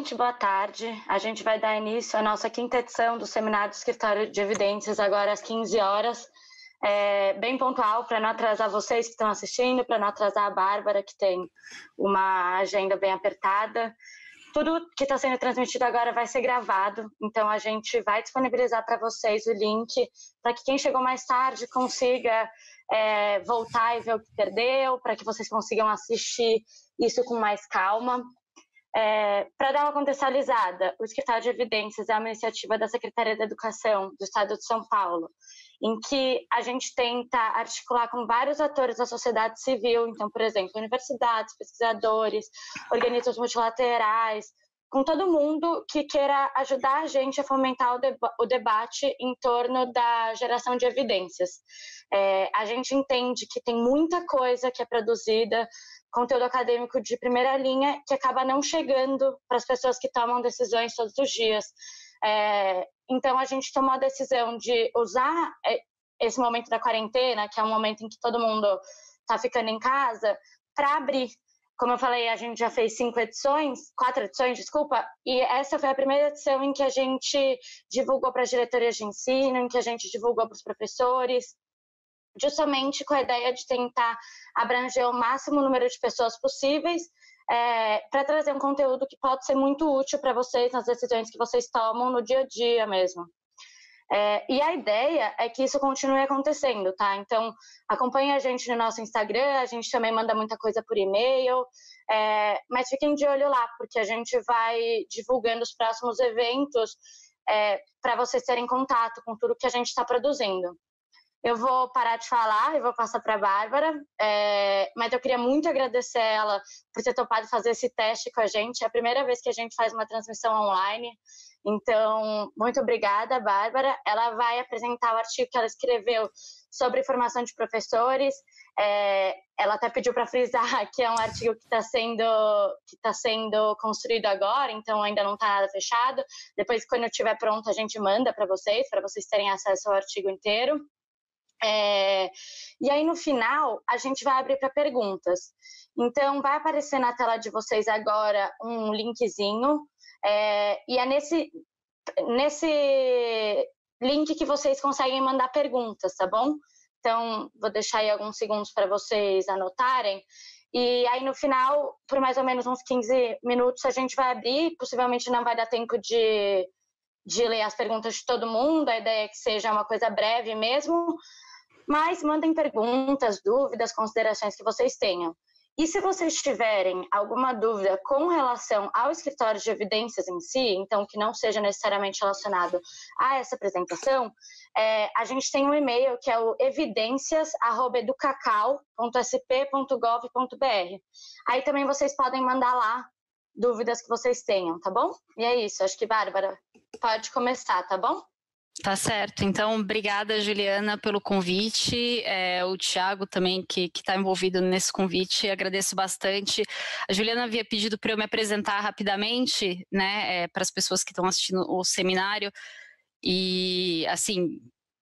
gente, boa tarde. A gente vai dar início à nossa quinta edição do Seminário do Escritório de Evidências, agora às 15 horas. Bem pontual, para não atrasar vocês que estão assistindo, para não atrasar a Bárbara, que tem uma agenda bem apertada. Tudo que está sendo transmitido agora vai ser gravado, então a gente vai disponibilizar para vocês o link para que quem chegou mais tarde consiga voltar e ver o que perdeu, para que vocês consigam assistir isso com mais calma. Para dar uma contextualizada, o Escritório de Evidências é uma iniciativa da Secretaria da Educação do Estado de São Paulo, em que a gente tenta articular com vários atores da sociedade civil, então, por exemplo, universidades, pesquisadores, organismos multilaterais, com todo mundo que queira ajudar a gente a fomentar o debate em torno da geração de evidências. A gente entende que tem muita coisa que é produzida, conteúdo acadêmico de primeira linha, que acaba não chegando para as pessoas que tomam decisões todos os dias. Então, a gente tomou a decisão de usar esse momento da quarentena, que é um momento em que todo mundo está ficando em casa, para abrir. Como eu falei, a gente já fez 4 edições, e essa foi a primeira edição em que a gente divulgou para as diretorias de ensino, em que a gente divulgou para os professores, justamente com a ideia de tentar abranger o máximo número de pessoas possíveis, para trazer um conteúdo que pode ser muito útil para vocês nas decisões que vocês tomam no dia a dia mesmo. E a ideia é que isso continue acontecendo, tá? Então, acompanhe a gente no nosso Instagram, a gente também manda muita coisa por e-mail, mas fiquem de olho lá, porque a gente vai divulgando os próximos eventos para vocês terem contato com tudo que a gente está produzindo. Eu vou parar de falar e vou passar para a Bárbara, mas eu queria muito agradecer ela por ter topado fazer esse teste com a gente. É a primeira vez que a gente faz uma transmissão online, então, muito obrigada, Bárbara. Ela vai apresentar o artigo que ela escreveu sobre formação de professores. Ela até pediu para frisar que é um artigo que está sendo construído agora, então ainda não está nada fechado. Depois, quando estiver pronto, a gente manda para vocês terem acesso ao artigo inteiro. E aí, no final, a gente vai abrir para perguntas. Então, vai aparecer na tela de vocês agora um linkzinho, e é nesse link que vocês conseguem mandar perguntas, tá bom? Então, vou deixar aí alguns segundos para vocês anotarem. E aí, no final, por mais ou menos uns 15 minutos, a gente vai abrir. Possivelmente não vai dar tempo de ler as perguntas de todo mundo. A ideia é que seja uma coisa breve mesmo. Mas mandem perguntas, dúvidas, considerações que vocês tenham. E se vocês tiverem alguma dúvida com relação ao escritório de evidências em si, então que não seja necessariamente relacionado a essa apresentação, a gente tem um e-mail que é o evidencias@educacau.sp.gov.br. Aí também vocês podem mandar lá dúvidas que vocês tenham, tá bom? E é isso, acho que, Bárbara, pode começar, tá bom? Tá certo, então obrigada, Juliana, pelo convite, o Thiago também que está envolvido nesse convite, agradeço bastante. A Juliana havia pedido para eu me apresentar rapidamente, né, para as pessoas que estão assistindo o seminário, e assim,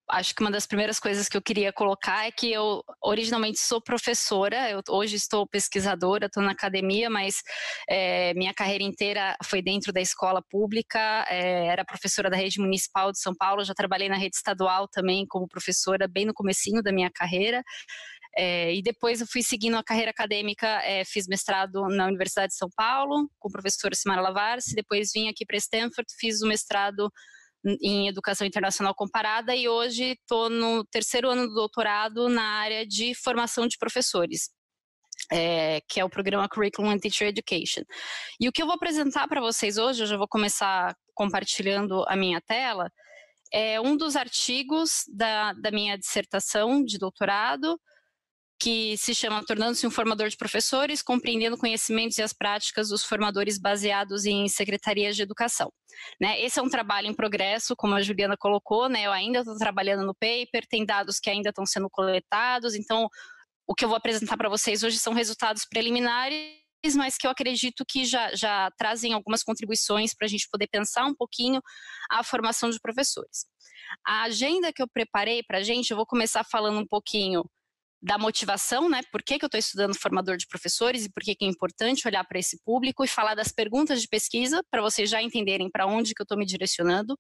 acho que uma das primeiras coisas que eu queria colocar é que eu originalmente sou professora, eu hoje estou pesquisadora, estou na academia, mas minha carreira inteira foi dentro da escola pública, era professora da rede municipal de São Paulo, já trabalhei na rede estadual também como professora bem no comecinho da minha carreira, e depois eu fui seguindo a carreira acadêmica, fiz mestrado na Universidade de São Paulo, com a professora Simara Lavarce, depois vim aqui para Stanford, fiz o mestrado em Educação Internacional Comparada e hoje estou no 3º ano do doutorado na área de formação de professores, que é o programa Curriculum and Teacher Education. E o que eu vou apresentar para vocês hoje, eu já vou começar compartilhando a minha tela, é um dos artigos da minha dissertação de doutorado, que se chama Tornando-se um Formador de Professores, compreendendo conhecimentos e as práticas dos formadores baseados em secretarias de educação. Né, esse é um trabalho em progresso, como a Juliana colocou, né, eu ainda estou trabalhando no paper, tem dados que ainda estão sendo coletados, então o que eu vou apresentar para vocês hoje são resultados preliminares, mas que eu acredito que já trazem algumas contribuições para a gente poder pensar um pouquinho a formação de professores. A agenda que eu preparei para a gente, eu vou começar falando um pouquinho da motivação, né? Por que eu estou estudando formador de professores e por que é importante olhar para esse público e falar das perguntas de pesquisa, para vocês já entenderem para onde que eu estou me direcionando.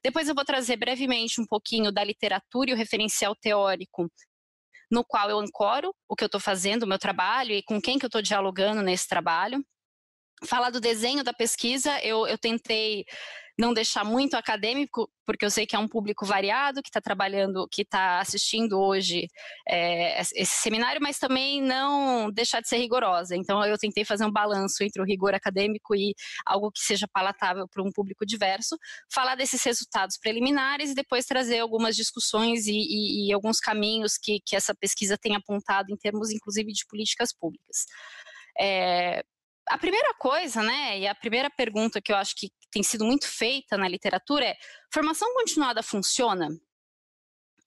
Depois eu vou trazer brevemente um pouquinho da literatura e o referencial teórico, no qual eu ancoro o que eu estou fazendo, o meu trabalho e com quem que eu estou dialogando nesse trabalho. Falar do desenho da pesquisa, eu tentei não deixar muito acadêmico, porque eu sei que é um público variado, que está trabalhando, que está assistindo hoje esse seminário, mas também não deixar de ser rigorosa. Então, eu tentei fazer um balanço entre o rigor acadêmico e algo que seja palatável para um público diverso, falar desses resultados preliminares e depois trazer algumas discussões e alguns caminhos que essa pesquisa tem apontado em termos, inclusive, de políticas públicas. A primeira coisa, né, e a primeira pergunta que eu acho que tem sido muito feita na literatura é: formação continuada funciona?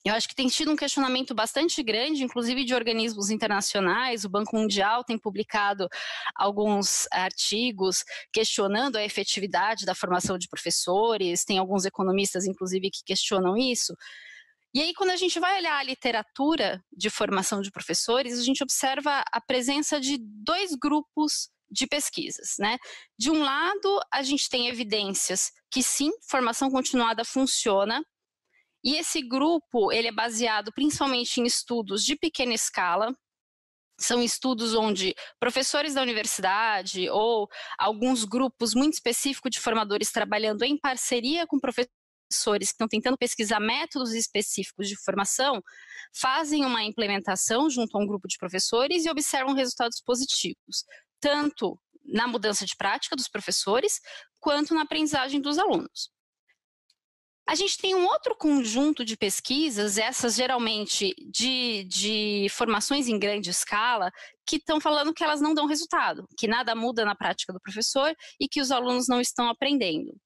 Eu acho que tem tido um questionamento bastante grande, inclusive de organismos internacionais. O Banco Mundial tem publicado alguns artigos questionando a efetividade da formação de professores, tem alguns economistas, inclusive, que questionam isso. E aí, quando a gente vai olhar a literatura de formação de professores, a gente observa a presença de dois grupos de pesquisas, né? De um lado, a gente tem evidências que sim, formação continuada funciona, e esse grupo, ele é baseado principalmente em estudos de pequena escala. São estudos onde professores da universidade ou alguns grupos muito específicos de formadores trabalhando em parceria com professores que estão tentando pesquisar métodos específicos de formação, fazem uma implementação junto a um grupo de professores e observam resultados positivos, tanto na mudança de prática dos professores, quanto na aprendizagem dos alunos. A gente tem um outro conjunto de pesquisas, essas geralmente de formações em grande escala, que estão falando que elas não dão resultado, que nada muda na prática do professor e que os alunos não estão aprendendo.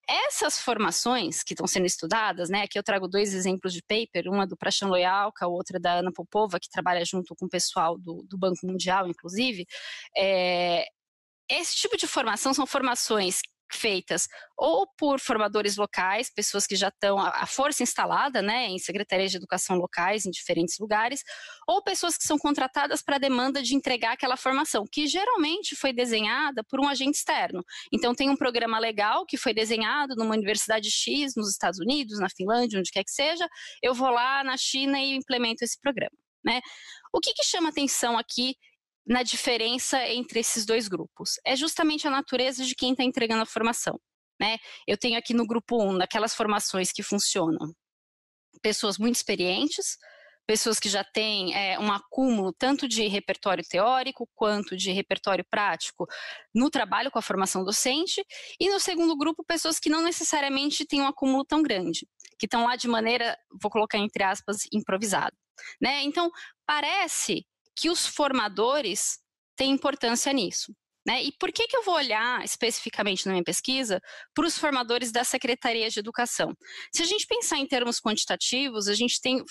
Essas formações que estão sendo estudadas, né, aqui eu trago dois exemplos de paper, uma do Prashant Loyalka, a outra da Ana Popova, que trabalha junto com o pessoal do Banco Mundial, inclusive. Esse tipo de formação são formações feitas ou por formadores locais, pessoas que já estão a força instalada, né, em secretarias de educação locais em diferentes lugares, ou pessoas que são contratadas para a demanda de entregar aquela formação, que geralmente foi desenhada por um agente externo. Então tem um programa legal que foi desenhado numa universidade X nos Estados Unidos, na Finlândia, onde quer que seja, eu vou lá na China e implemento esse programa, né? O que chama atenção aqui na diferença entre esses dois grupos? É justamente a natureza de quem está entregando a formação, né? Eu tenho aqui no grupo 1, naquelas formações que funcionam, pessoas muito experientes, pessoas que já têm um acúmulo tanto de repertório teórico quanto de repertório prático no trabalho com a formação docente, e no segundo grupo, pessoas que não necessariamente têm um acúmulo tão grande, que estão lá de maneira, vou colocar entre aspas, improvisada, né? Então, parece que os formadores têm importância nisso, né? E por que eu vou olhar especificamente na minha pesquisa para os formadores das secretarias de educação? Se a gente pensar em termos quantitativos, a gente tem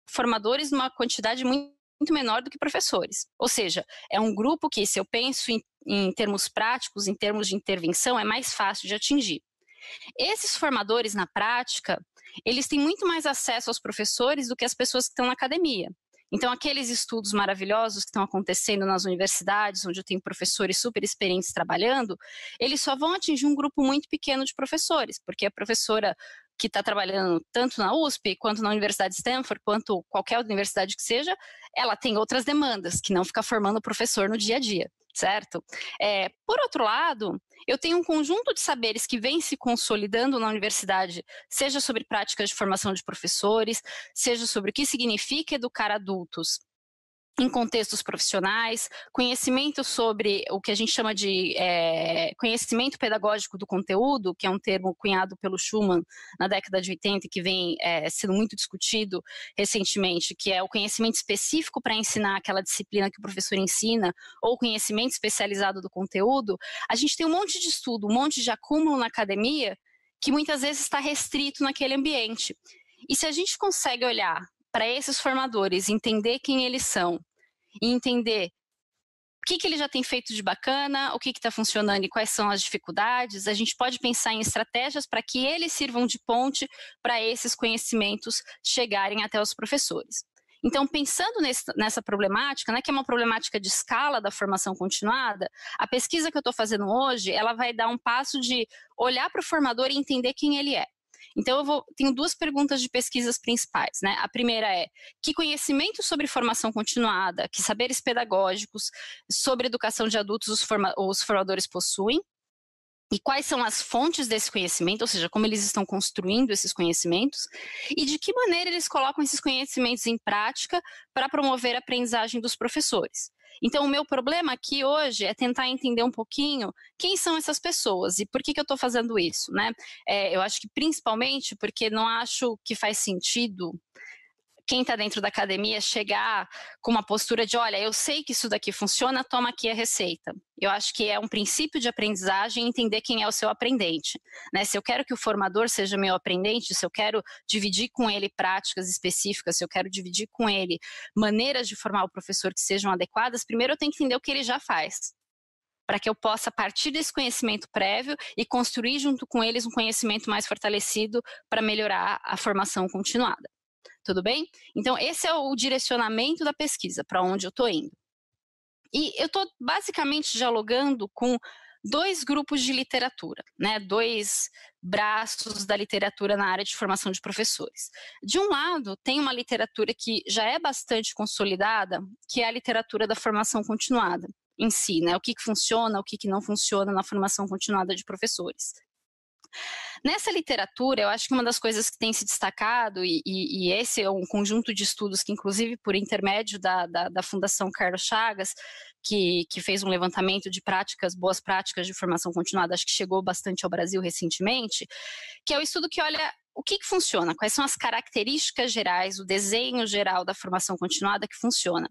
formadores numa quantidade muito menor do que professores. Ou seja, é um grupo que, se eu penso em termos práticos, em termos de intervenção, é mais fácil de atingir. Esses formadores, na prática, eles têm muito mais acesso aos professores do que as pessoas que estão na academia. Então, aqueles estudos maravilhosos que estão acontecendo nas universidades, onde eu tenho professores super experientes trabalhando, eles só vão atingir um grupo muito pequeno de professores, porque a professora que está trabalhando tanto na USP, quanto na Universidade de Stanford, quanto qualquer universidade que seja, ela tem outras demandas, que não fica formando professor no dia a dia, certo? Por outro lado, eu tenho um conjunto de saberes que vem se consolidando na universidade, seja sobre práticas de formação de professores, seja sobre o que significa educar adultos em contextos profissionais, conhecimento sobre o que a gente chama de conhecimento pedagógico do conteúdo, que é um termo cunhado pelo Schumann na década de 80 e que vem sendo muito discutido recentemente, que é o conhecimento específico para ensinar aquela disciplina que o professor ensina, ou conhecimento especializado do conteúdo. A gente tem um monte de estudo, um monte de acúmulo na academia que muitas vezes está restrito naquele ambiente. E se a gente consegue olhar para esses formadores, entender quem eles são e entender o que ele já tem feito de bacana, o que está funcionando e quais são as dificuldades, a gente pode pensar em estratégias para que eles sirvam de ponte para esses conhecimentos chegarem até os professores. Então, pensando nessa problemática, né, que é uma problemática de escala da formação continuada, a pesquisa que eu estou fazendo hoje, ela vai dar um passo de olhar para o formador e entender quem ele é. Então, tenho duas perguntas de pesquisas principais, né? A primeira é, que conhecimento sobre formação continuada, que saberes pedagógicos sobre educação de adultos os formadores possuem? E quais são as fontes desse conhecimento, ou seja, como eles estão construindo esses conhecimentos, e de que maneira eles colocam esses conhecimentos em prática para promover a aprendizagem dos professores. Então, o meu problema aqui hoje é tentar entender um pouquinho quem são essas pessoas e por que eu estou fazendo isso, né? Eu acho que principalmente porque não acho que faz sentido quem está dentro da academia chegar com uma postura de, olha, eu sei que isso daqui funciona, toma aqui a receita. Eu acho que é um princípio de aprendizagem entender quem é o seu aprendente, né? Se eu quero que o formador seja meu aprendente, se eu quero dividir com ele práticas específicas, se eu quero dividir com ele maneiras de formar o professor que sejam adequadas, primeiro eu tenho que entender o que ele já faz, para que eu possa partir desse conhecimento prévio e construir junto com eles um conhecimento mais fortalecido para melhorar a formação continuada. Tudo bem? Então, esse é o direcionamento da pesquisa, para onde eu estou indo. E eu estou basicamente dialogando com dois grupos de literatura, né? Dois braços da literatura na área de formação de professores. De um lado, tem uma literatura que já é bastante consolidada, que é a literatura da formação continuada em si, né? O que funciona, o que não funciona na formação continuada de professores. Nessa literatura, eu acho que uma das coisas que tem se destacado, e esse é um conjunto de estudos que, inclusive, por intermédio da Fundação Carlos Chagas, que fez um levantamento de boas práticas de formação continuada, acho que chegou bastante ao Brasil recentemente, que é o estudo que olha o que funciona, quais são as características gerais, o desenho geral da formação continuada que funciona.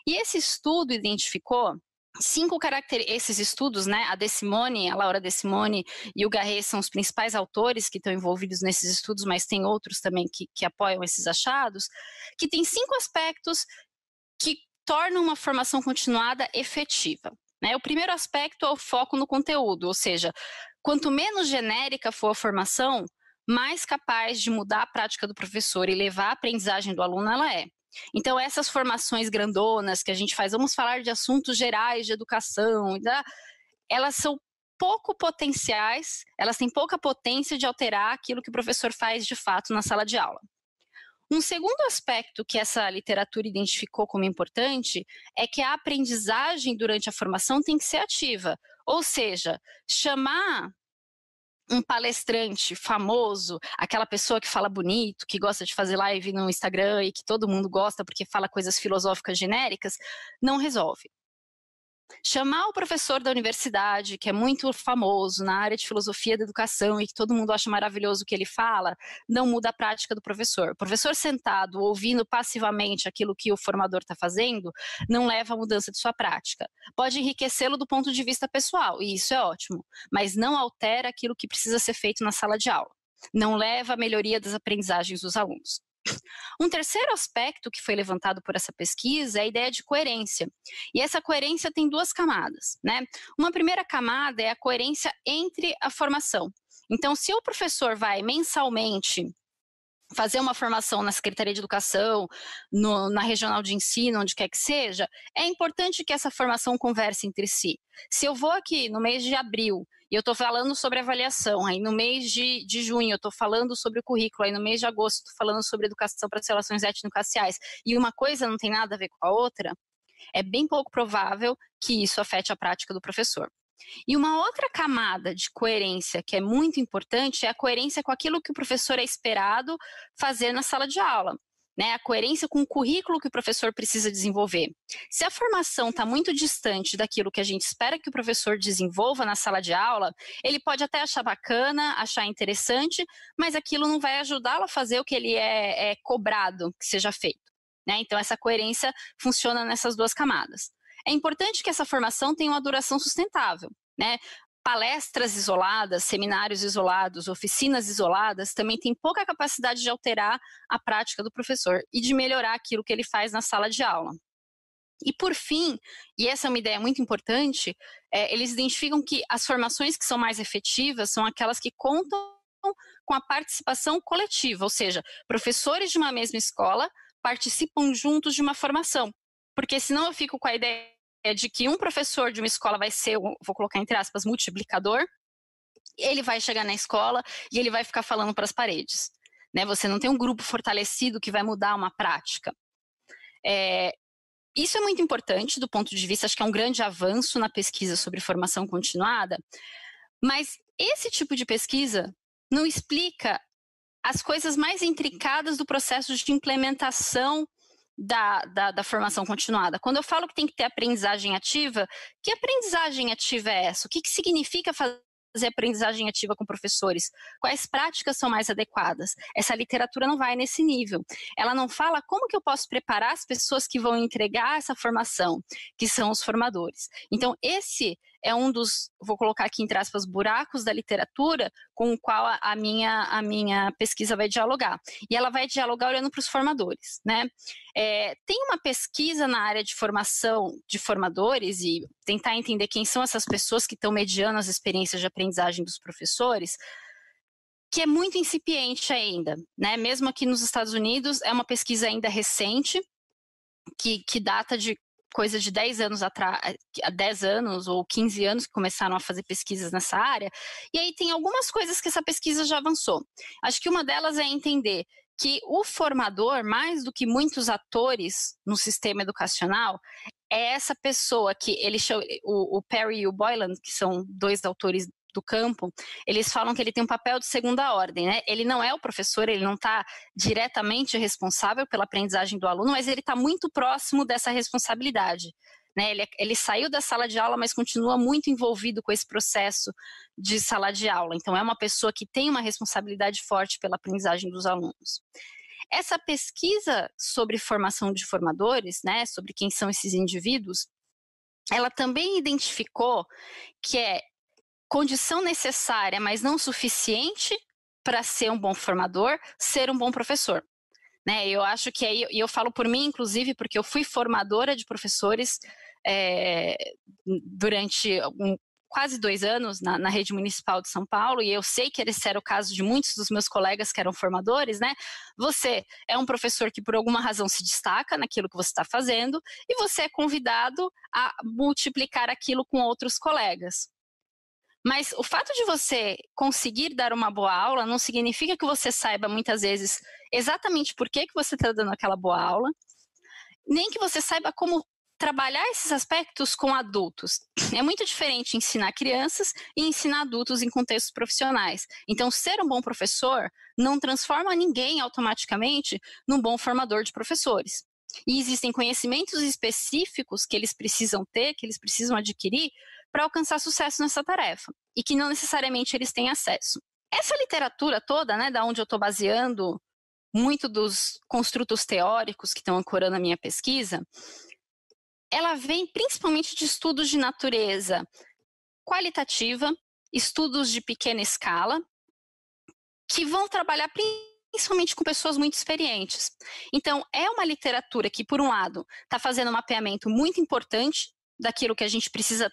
E esse estudo identificou 5 características, esses estudos, né, a Laura De Simone e o Garret são os principais autores que estão envolvidos nesses estudos, mas tem outros também que apoiam esses achados, que tem 5 aspectos que tornam uma formação continuada efetiva. Né? O primeiro aspecto é o foco no conteúdo, ou seja, quanto menos genérica for a formação, mais capaz de mudar a prática do professor e levar a aprendizagem do aluno ela é. Então, essas formações grandonas que a gente faz, vamos falar de assuntos gerais de educação, elas são pouco potenciais, elas têm pouca potência de alterar aquilo que o professor faz de fato na sala de aula. Um segundo aspecto que essa literatura identificou como importante é que a aprendizagem durante a formação tem que ser ativa, ou seja, chamar um palestrante famoso, aquela pessoa que fala bonito, que gosta de fazer live no Instagram e que todo mundo gosta porque fala coisas filosóficas genéricas, não resolve. Chamar o professor da universidade, que é muito famoso na área de filosofia da educação e que todo mundo acha maravilhoso o que ele fala, não muda a prática do professor. O professor sentado, ouvindo passivamente aquilo que o formador está fazendo, não leva à mudança de sua prática. Pode enriquecê-lo do ponto de vista pessoal, e isso é ótimo, mas não altera aquilo que precisa ser feito na sala de aula. Não leva à melhoria das aprendizagens dos alunos. Um terceiro aspecto que foi levantado por essa pesquisa é a ideia de coerência. E essa coerência tem 2 camadas, né? Uma primeira camada é a coerência entre a formação. Então, se o professor vai mensalmente fazer uma formação na Secretaria de Educação, na Regional de Ensino, onde quer que seja, é importante que essa formação converse entre si. Se eu vou aqui no mês de abril e eu estou falando sobre avaliação, aí no mês de junho eu estou falando sobre o currículo, aí no mês de agosto estou falando sobre educação para as relações étnico-raciais, e uma coisa não tem nada a ver com a outra, é bem pouco provável que isso afete a prática do professor. E uma outra camada de coerência que é muito importante é a coerência com aquilo que o professor é esperado fazer na sala de aula. Né, a coerência com o currículo que o professor precisa desenvolver. Se a formação está muito distante daquilo que a gente espera que o professor desenvolva na sala de aula, ele pode até achar bacana, achar interessante, mas aquilo não vai ajudá-lo a fazer o que ele é cobrado que seja feito. Né? Então, essa coerência funciona nessas 2 camadas. É importante que essa formação tenha uma duração sustentável. Né? Palestras isoladas, seminários isolados, oficinas isoladas também têm pouca capacidade de alterar a prática do professor e de melhorar aquilo que ele faz na sala de aula. E por fim, e essa é uma ideia muito importante, eles identificam que as formações que são mais efetivas são aquelas que contam com a participação coletiva, ou seja, professores de uma mesma escola participam juntos de uma formação. Porque senão eu fico com a ideia de que um professor de uma escola vai ser, vou colocar entre aspas, multiplicador, ele vai chegar na escola e ele vai ficar falando para as paredes. Né? Você não tem um grupo fortalecido que vai mudar uma prática. Isso é muito importante do ponto de vista, acho que é um grande avanço na pesquisa sobre formação continuada, mas esse tipo de pesquisa não explica as coisas mais intricadas do processo de implementação da formação continuada. Quando eu falo que tem que ter aprendizagem ativa, que aprendizagem ativa é essa? O que significa fazer aprendizagem ativa com professores? Quais práticas são mais adequadas? Essa literatura não vai nesse nível. Ela não fala como que eu posso preparar as pessoas que vão entregar essa formação, que são os formadores. Então, esse é um dos, vou colocar aqui entre aspas, buracos da literatura com o qual a minha pesquisa vai dialogar. E ela vai dialogar olhando para os formadores, né? Tem uma pesquisa na área de formação de formadores e tentar entender quem são essas pessoas que estão mediando as experiências de aprendizagem dos professores, que é muito incipiente ainda, né? Mesmo aqui nos Estados Unidos, é uma pesquisa ainda recente, que data de coisa de 10 anos atrás, 10 anos ou 15 anos que começaram a fazer pesquisas nessa área, e aí tem algumas coisas que essa pesquisa já avançou. Acho que uma delas é entender que o formador, mais do que muitos atores no sistema educacional, é essa pessoa que ele chama, o Perry e o Boylan, que são dois autores do campo, eles falam que ele tem um papel de segunda ordem, né? Ele não é o professor, ele não está diretamente responsável pela aprendizagem do aluno, mas ele está muito próximo dessa responsabilidade. Né? Ele saiu da sala de aula, mas continua muito envolvido com esse processo de sala de aula. Então, é uma pessoa que tem uma responsabilidade forte pela aprendizagem dos alunos. Essa pesquisa sobre formação de formadores, né, sobre quem são esses indivíduos, ela também identificou que é condição necessária, mas não suficiente para ser um bom formador, ser um bom professor. Né? Eu acho que aí, e eu falo por mim, inclusive, porque eu fui formadora de professores durante quase 2 anos na rede municipal de São Paulo, e eu sei que esse era o caso de muitos dos meus colegas que eram formadores, né? Você é um professor que por alguma razão se destaca naquilo que você está fazendo, e você é convidado a multiplicar aquilo com outros colegas. Mas o fato de você conseguir dar uma boa aula não significa que você saiba muitas vezes exatamente por que você está dando aquela boa aula, nem que você saiba como trabalhar esses aspectos com adultos. É muito diferente ensinar crianças e ensinar adultos em contextos profissionais. Então, ser um bom professor não transforma ninguém automaticamente num bom formador de professores. E existem conhecimentos específicos que eles precisam ter, que eles precisam adquirir para alcançar sucesso nessa tarefa, e que não necessariamente eles têm acesso. Essa literatura toda, né, da onde eu estou baseando muito dos construtos teóricos que estão ancorando a minha pesquisa, ela vem principalmente de estudos de natureza qualitativa, estudos de pequena escala, que vão trabalhar principalmente com pessoas muito experientes. Então, é uma literatura que, por um lado, está fazendo um mapeamento muito importante daquilo que a gente precisa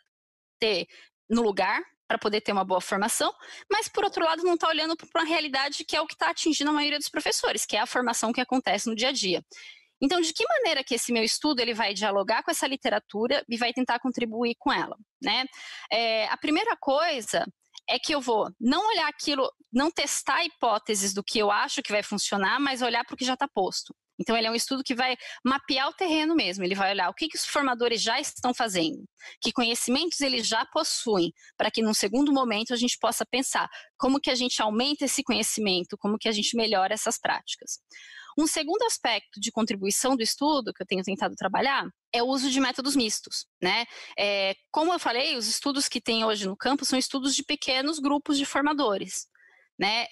ter no lugar para poder ter uma boa formação, mas, por outro lado, não está olhando para uma realidade que é o que está atingindo a maioria dos professores, que é a formação que acontece no dia a dia. Então, de que maneira que esse meu estudo ele vai dialogar com essa literatura e vai tentar contribuir com ela? Né? A primeira coisa é que eu vou não olhar aquilo, não testar hipóteses do que eu acho que vai funcionar, mas olhar para o que já está posto. Então, ele é um estudo que vai mapear o terreno mesmo, ele vai olhar o que os formadores já estão fazendo, que conhecimentos eles já possuem, para que num segundo momento a gente possa pensar como que a gente aumenta esse conhecimento, como que a gente melhora essas práticas. Um segundo aspecto de contribuição do estudo, que eu tenho tentado trabalhar, é o uso de métodos mistos. Né? Como eu falei, os estudos que tem hoje no campo são estudos de pequenos grupos de formadores. Né?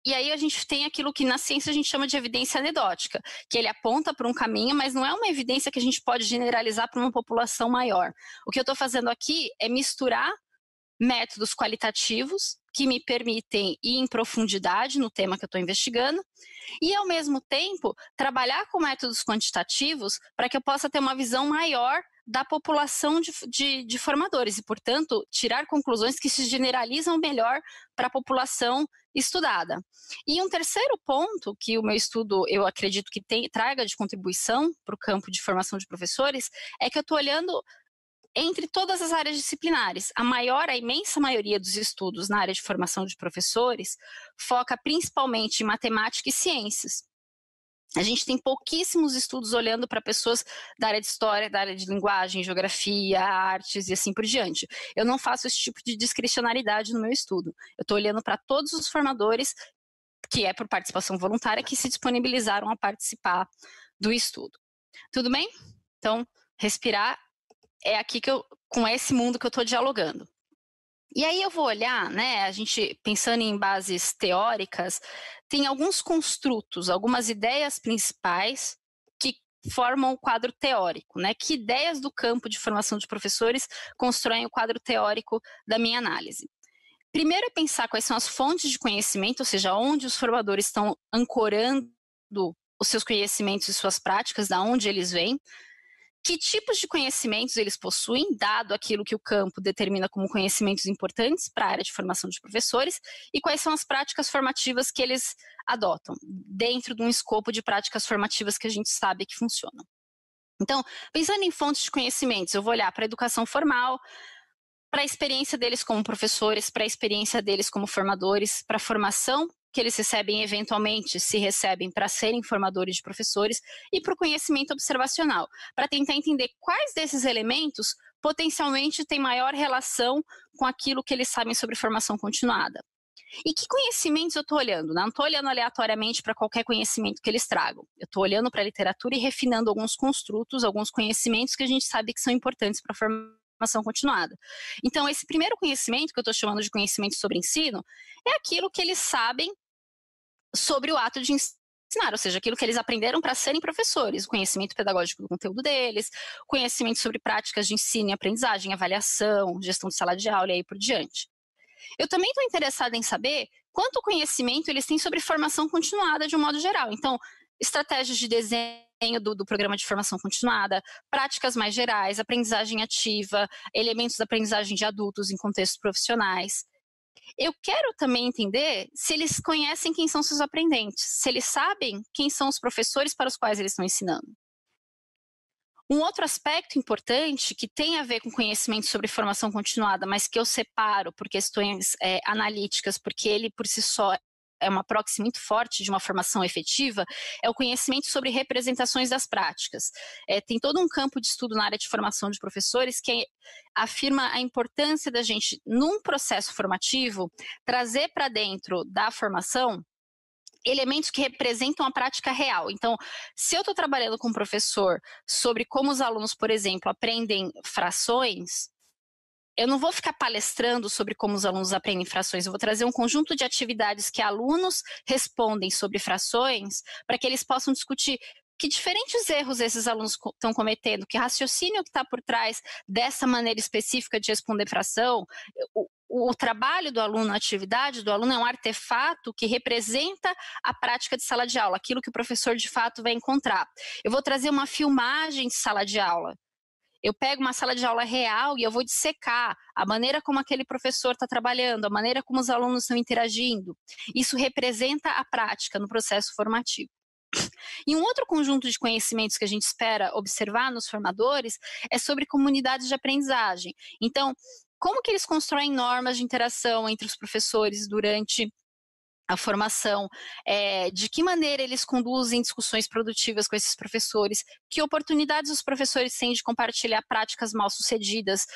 E aí a gente tem aquilo que na ciência a gente chama de evidência anedótica, que ele aponta para um caminho, mas não é uma evidência que a gente pode generalizar para uma população maior. O que eu estou fazendo aqui é misturar métodos qualitativos que me permitem ir em profundidade no tema que eu estou investigando e, ao mesmo tempo, trabalhar com métodos quantitativos para que eu possa ter uma visão maior da população de formadores e, portanto, tirar conclusões que se generalizam melhor para a população estudada. E um terceiro ponto que o meu estudo, eu acredito que traga de contribuição para o campo de formação de professores, é que eu estou olhando entre todas as áreas disciplinares. A imensa maioria dos estudos na área de formação de professores foca principalmente em matemática e ciências. A gente tem pouquíssimos estudos olhando para pessoas da área de história, da área de linguagem, geografia, artes e assim por diante. Eu não faço esse tipo de discricionariedade no meu estudo. Eu estou olhando para todos os formadores, que é por participação voluntária, que se disponibilizaram a participar do estudo. Tudo bem? Então, respirar é aqui com esse mundo que eu estou dialogando. E aí eu vou olhar, né, a gente pensando em bases teóricas, tem alguns construtos, algumas ideias principais que formam o quadro teórico, né? Que ideias do campo de formação de professores constroem o quadro teórico da minha análise? Primeiro é pensar quais são as fontes de conhecimento, ou seja, onde os formadores estão ancorando os seus conhecimentos e suas práticas, da onde eles vêm. Que tipos de conhecimentos eles possuem, dado aquilo que o campo determina como conhecimentos importantes para a área de formação de professores, e quais são as práticas formativas que eles adotam, dentro de um escopo de práticas formativas que a gente sabe que funcionam. Então, pensando em fontes de conhecimentos, eu vou olhar para a educação formal, para a experiência deles como professores, para a experiência deles como formadores, para a formação que eles recebem eventualmente, se recebem para serem formadores de professores, e para o conhecimento observacional, para tentar entender quais desses elementos potencialmente têm maior relação com aquilo que eles sabem sobre formação continuada. E que conhecimentos eu estou olhando? Não estou olhando aleatoriamente para qualquer conhecimento que eles tragam. Eu estou olhando para a literatura e refinando alguns construtos, alguns conhecimentos que a gente sabe que são importantes para a formação continuada. Então, esse primeiro conhecimento, que eu estou chamando de conhecimento sobre ensino, é aquilo que eles sabem sobre o ato de ensinar, ou seja, aquilo que eles aprenderam para serem professores, o conhecimento pedagógico do conteúdo deles, conhecimento sobre práticas de ensino e aprendizagem, avaliação, gestão de sala de aula e aí por diante. Eu também estou interessada em saber quanto conhecimento eles têm sobre formação continuada de um modo geral. Então, estratégias de desenho do programa de formação continuada, práticas mais gerais, aprendizagem ativa, elementos da aprendizagem de adultos em contextos profissionais. Eu quero também entender se eles conhecem quem são seus aprendentes, se eles sabem quem são os professores para os quais eles estão ensinando. Um outro aspecto importante que tem a ver com conhecimento sobre formação continuada, mas que eu separo por questões analíticas, porque ele por si só é uma proxy muito forte de uma formação efetiva, é o conhecimento sobre representações das práticas. Tem todo um campo de estudo na área de formação de professores que afirma a importância da gente, num processo formativo, trazer para dentro da formação elementos que representam a prática real. Então, se eu estou trabalhando com um professor sobre como os alunos, por exemplo, aprendem frações, eu não vou ficar palestrando sobre como os alunos aprendem frações, eu vou trazer um conjunto de atividades que alunos respondem sobre frações para que eles possam discutir que diferentes erros esses alunos estão cometendo, que raciocínio que está por trás dessa maneira específica de responder fração. O trabalho do aluno, a atividade do aluno é um artefato que representa a prática de sala de aula, aquilo que o professor de fato vai encontrar. Eu vou trazer uma filmagem de sala de aula. Eu pego uma sala de aula real e eu vou dissecar a maneira como aquele professor está trabalhando, a maneira como os alunos estão interagindo. Isso representa a prática no processo formativo. E um outro conjunto de conhecimentos que a gente espera observar nos formadores é sobre comunidades de aprendizagem. Então, como que eles constroem normas de interação entre os professores durante a formação, de que maneira eles conduzem discussões produtivas com esses professores, que oportunidades os professores têm de compartilhar práticas mal sucedidas,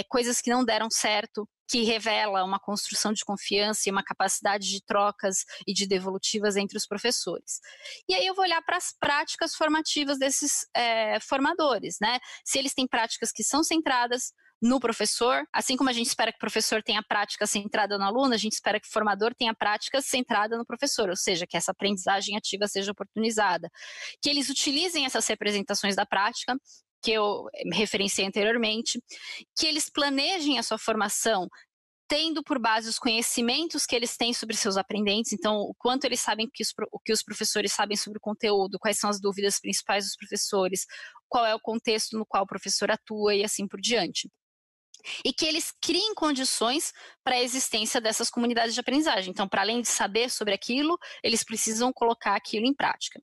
coisas que não deram certo, que revela uma construção de confiança e uma capacidade de trocas e de devolutivas entre os professores. E aí eu vou olhar para as práticas formativas desses formadores, né? Se eles têm práticas que são centradas no professor, assim como a gente espera que o professor tenha prática centrada no aluno, a gente espera que o formador tenha prática centrada no professor, ou seja, que essa aprendizagem ativa seja oportunizada. Que eles utilizem essas representações da prática, que eu referenciei anteriormente, que eles planejem a sua formação tendo por base os conhecimentos que eles têm sobre seus aprendentes, então o quanto eles sabem o que os professores sabem sobre o conteúdo, quais são as dúvidas principais dos professores, qual é o contexto no qual o professor atua e assim por diante. E que eles criem condições para a existência dessas comunidades de aprendizagem. Então, para além de saber sobre aquilo, eles precisam colocar aquilo em prática.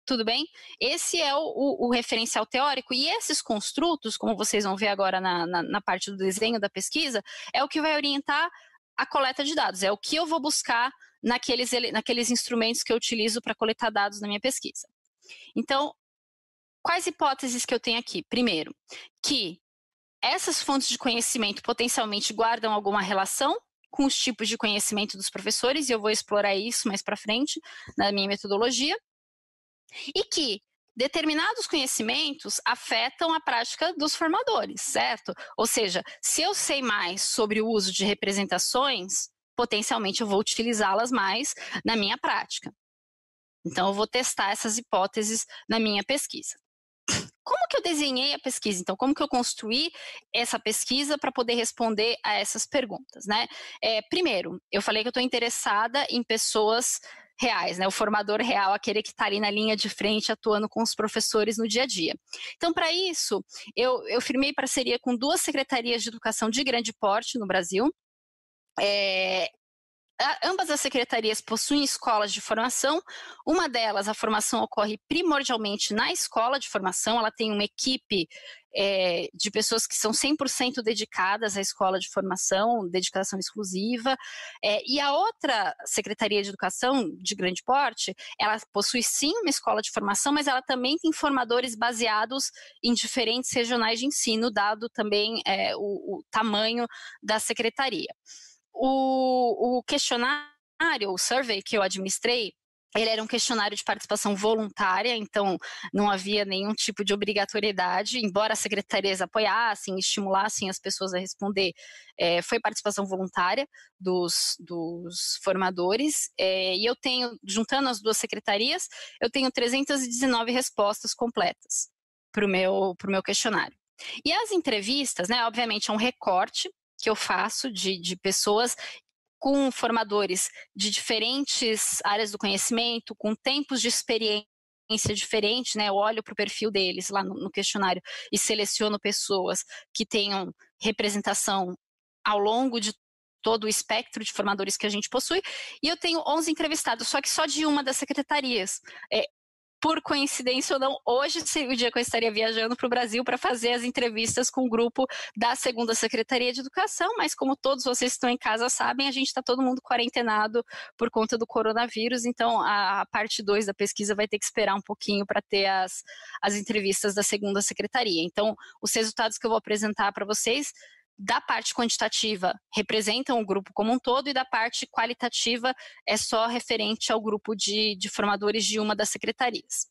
Tudo bem? Esse é o referencial teórico, e esses construtos, como vocês vão ver agora na parte do desenho da pesquisa, é o que vai orientar a coleta de dados, é o que eu vou buscar naqueles instrumentos que eu utilizo para coletar dados na minha pesquisa. Então, quais hipóteses que eu tenho aqui? Primeiro, que essas fontes de conhecimento potencialmente guardam alguma relação com os tipos de conhecimento dos professores, e eu vou explorar isso mais para frente na minha metodologia, e que determinados conhecimentos afetam a prática dos formadores, certo? Ou seja, se eu sei mais sobre o uso de representações, potencialmente eu vou utilizá-las mais na minha prática. Então, eu vou testar essas hipóteses na minha pesquisa. Como que eu desenhei a pesquisa? Então, como que eu construí essa pesquisa para poder responder a essas perguntas, né? Primeiro, eu falei que eu estou interessada em pessoas reais, né? O formador real, aquele que está ali na linha de frente atuando com os professores no dia a dia. Então, para isso, eu firmei parceria com 2 secretarias de educação de grande porte no Brasil. Ambas as secretarias possuem escolas de formação. Uma delas, a formação ocorre primordialmente na escola de formação. Ela tem uma equipe de pessoas que são 100% dedicadas à escola de formação, dedicação exclusiva. E a outra secretaria de educação de grande porte, ela possui sim uma escola de formação, mas ela também tem formadores baseados em diferentes regionais de ensino, dado também o tamanho da secretaria. O questionário, o survey que eu administrei, ele era um questionário de participação voluntária, então não havia nenhum tipo de obrigatoriedade, embora as secretarias apoiassem, estimulassem as pessoas a responder, foi participação voluntária dos formadores, e eu tenho, juntando as 2 secretarias, eu tenho 319 respostas completas para o meu questionário. E as entrevistas, né, obviamente é um recorte que eu faço de pessoas com formadores de diferentes áreas do conhecimento, com tempos de experiência diferentes, né? Eu olho para o perfil deles lá no questionário e seleciono pessoas que tenham representação ao longo de todo o espectro de formadores que a gente possui, e eu tenho 11 entrevistados, só que só de uma das secretarias. Por coincidência ou não, hoje seria o dia que eu estaria viajando para o Brasil para fazer as entrevistas com o grupo da 2ª Secretaria de Educação, mas como todos vocês que estão em casa sabem, a gente está todo mundo quarentenado por conta do coronavírus, então a parte 2 da pesquisa vai ter que esperar um pouquinho para ter as entrevistas da 2ª Secretaria. Então, os resultados que eu vou apresentar para vocês da parte quantitativa representam o grupo como um todo, e da parte qualitativa é só referente ao grupo de formadores de uma das secretarias.